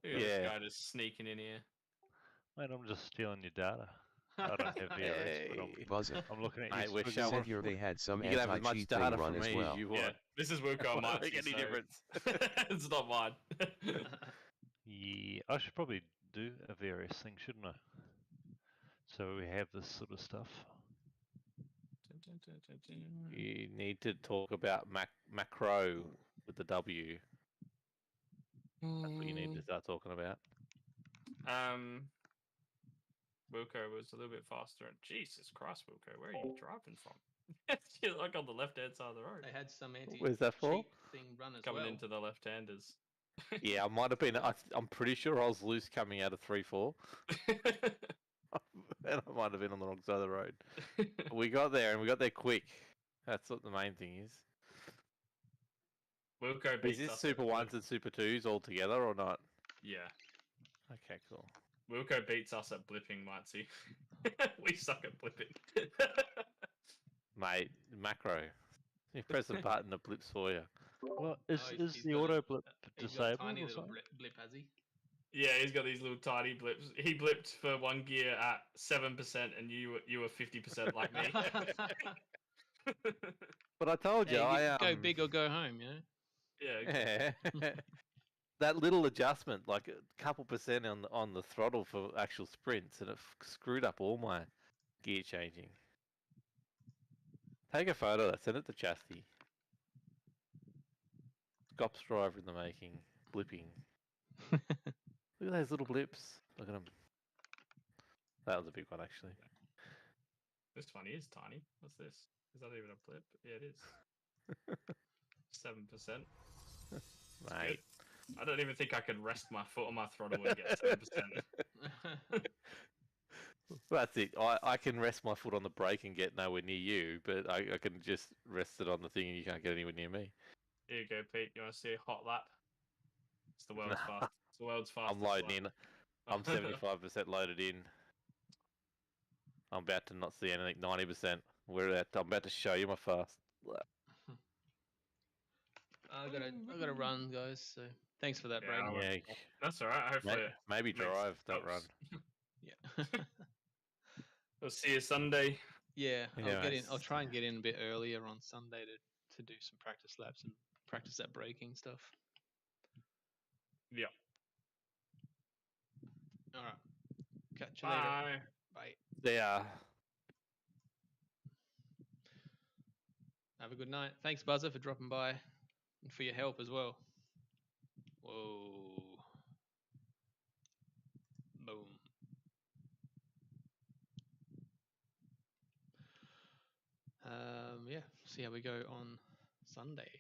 Yeah, this guy just sneaking in here. Mate, I'm just stealing your data. I don't have VRS, but I'm looking at Mate, your said here they had some you can have as much anti-cheat data thing run from as me well. as you want. Yeah, this is Wilco and Won't Mitzi, make any so difference. it's not mine. Yeah, I should probably do a VRS thing, shouldn't I? So we have this sort of stuff. You need to talk about macro with the W. That's what you need to start talking about. Wilco was a little bit faster. Jesus Christ, Wilco, where are you driving from? You're like on the left-hand side of the road. They had some Where's that for? thing run as Coming well. into the left-handers. Yeah, I might have been. I'm pretty sure I was loose coming out of 3-4. And I might have been on the wrong side of the road. But we got there, and we got there quick. That's what the main thing is. Wilco beats Is this us Super 1s and Super 2s all together or not? Yeah. Okay, cool. Wilco beats us at blipping, Mitzi. We suck at blipping. Mate, macro. You press the button, it blips for you. Well, is the auto blip disabled tiny or little something? blip, has he? Yeah, he's got these little tiny blips. He blipped for 1 gear at 7%, and you were 50% like me. But I told you, go big or go home, you know? Yeah. Yeah. That little adjustment, like a couple percent on the throttle for actual sprints, and it screwed up all my gear changing. Take a photo of that, send it to Chastity. Scops driver in the making, blipping. Look at those little blips. Look at them. That was a big one, actually. This one is tiny. What's this? Is that even a blip? Yeah, it is. 7%. Mate. I don't even think I could rest my foot on my throttle and get 7%. That's it. I can rest my foot on the brake and get nowhere near you, but I can just rest it on the thing and you can't get anywhere near me. Here you go, Pete. You want to see a hot lap? It's the world's fastest. It's the world's fastest. I'm loading in. I'm 75% loaded in. I'm about to not see anything. 90%. I'm about to show you my fast lap. I gotta run, guys. So thanks for that, break. Yeah. That's all right. Hopefully, maybe drive, don't run. Yeah. We'll see you Sunday. Yeah, I'll try and get in a bit earlier on Sunday to do some practice laps and practice that braking stuff. Yeah. All right. Catch you later. Bye. Yeah. Have a good night. Thanks, Buzzer, for dropping by and for your help as well. Whoa. Boom. Yeah, see how we go on Sunday.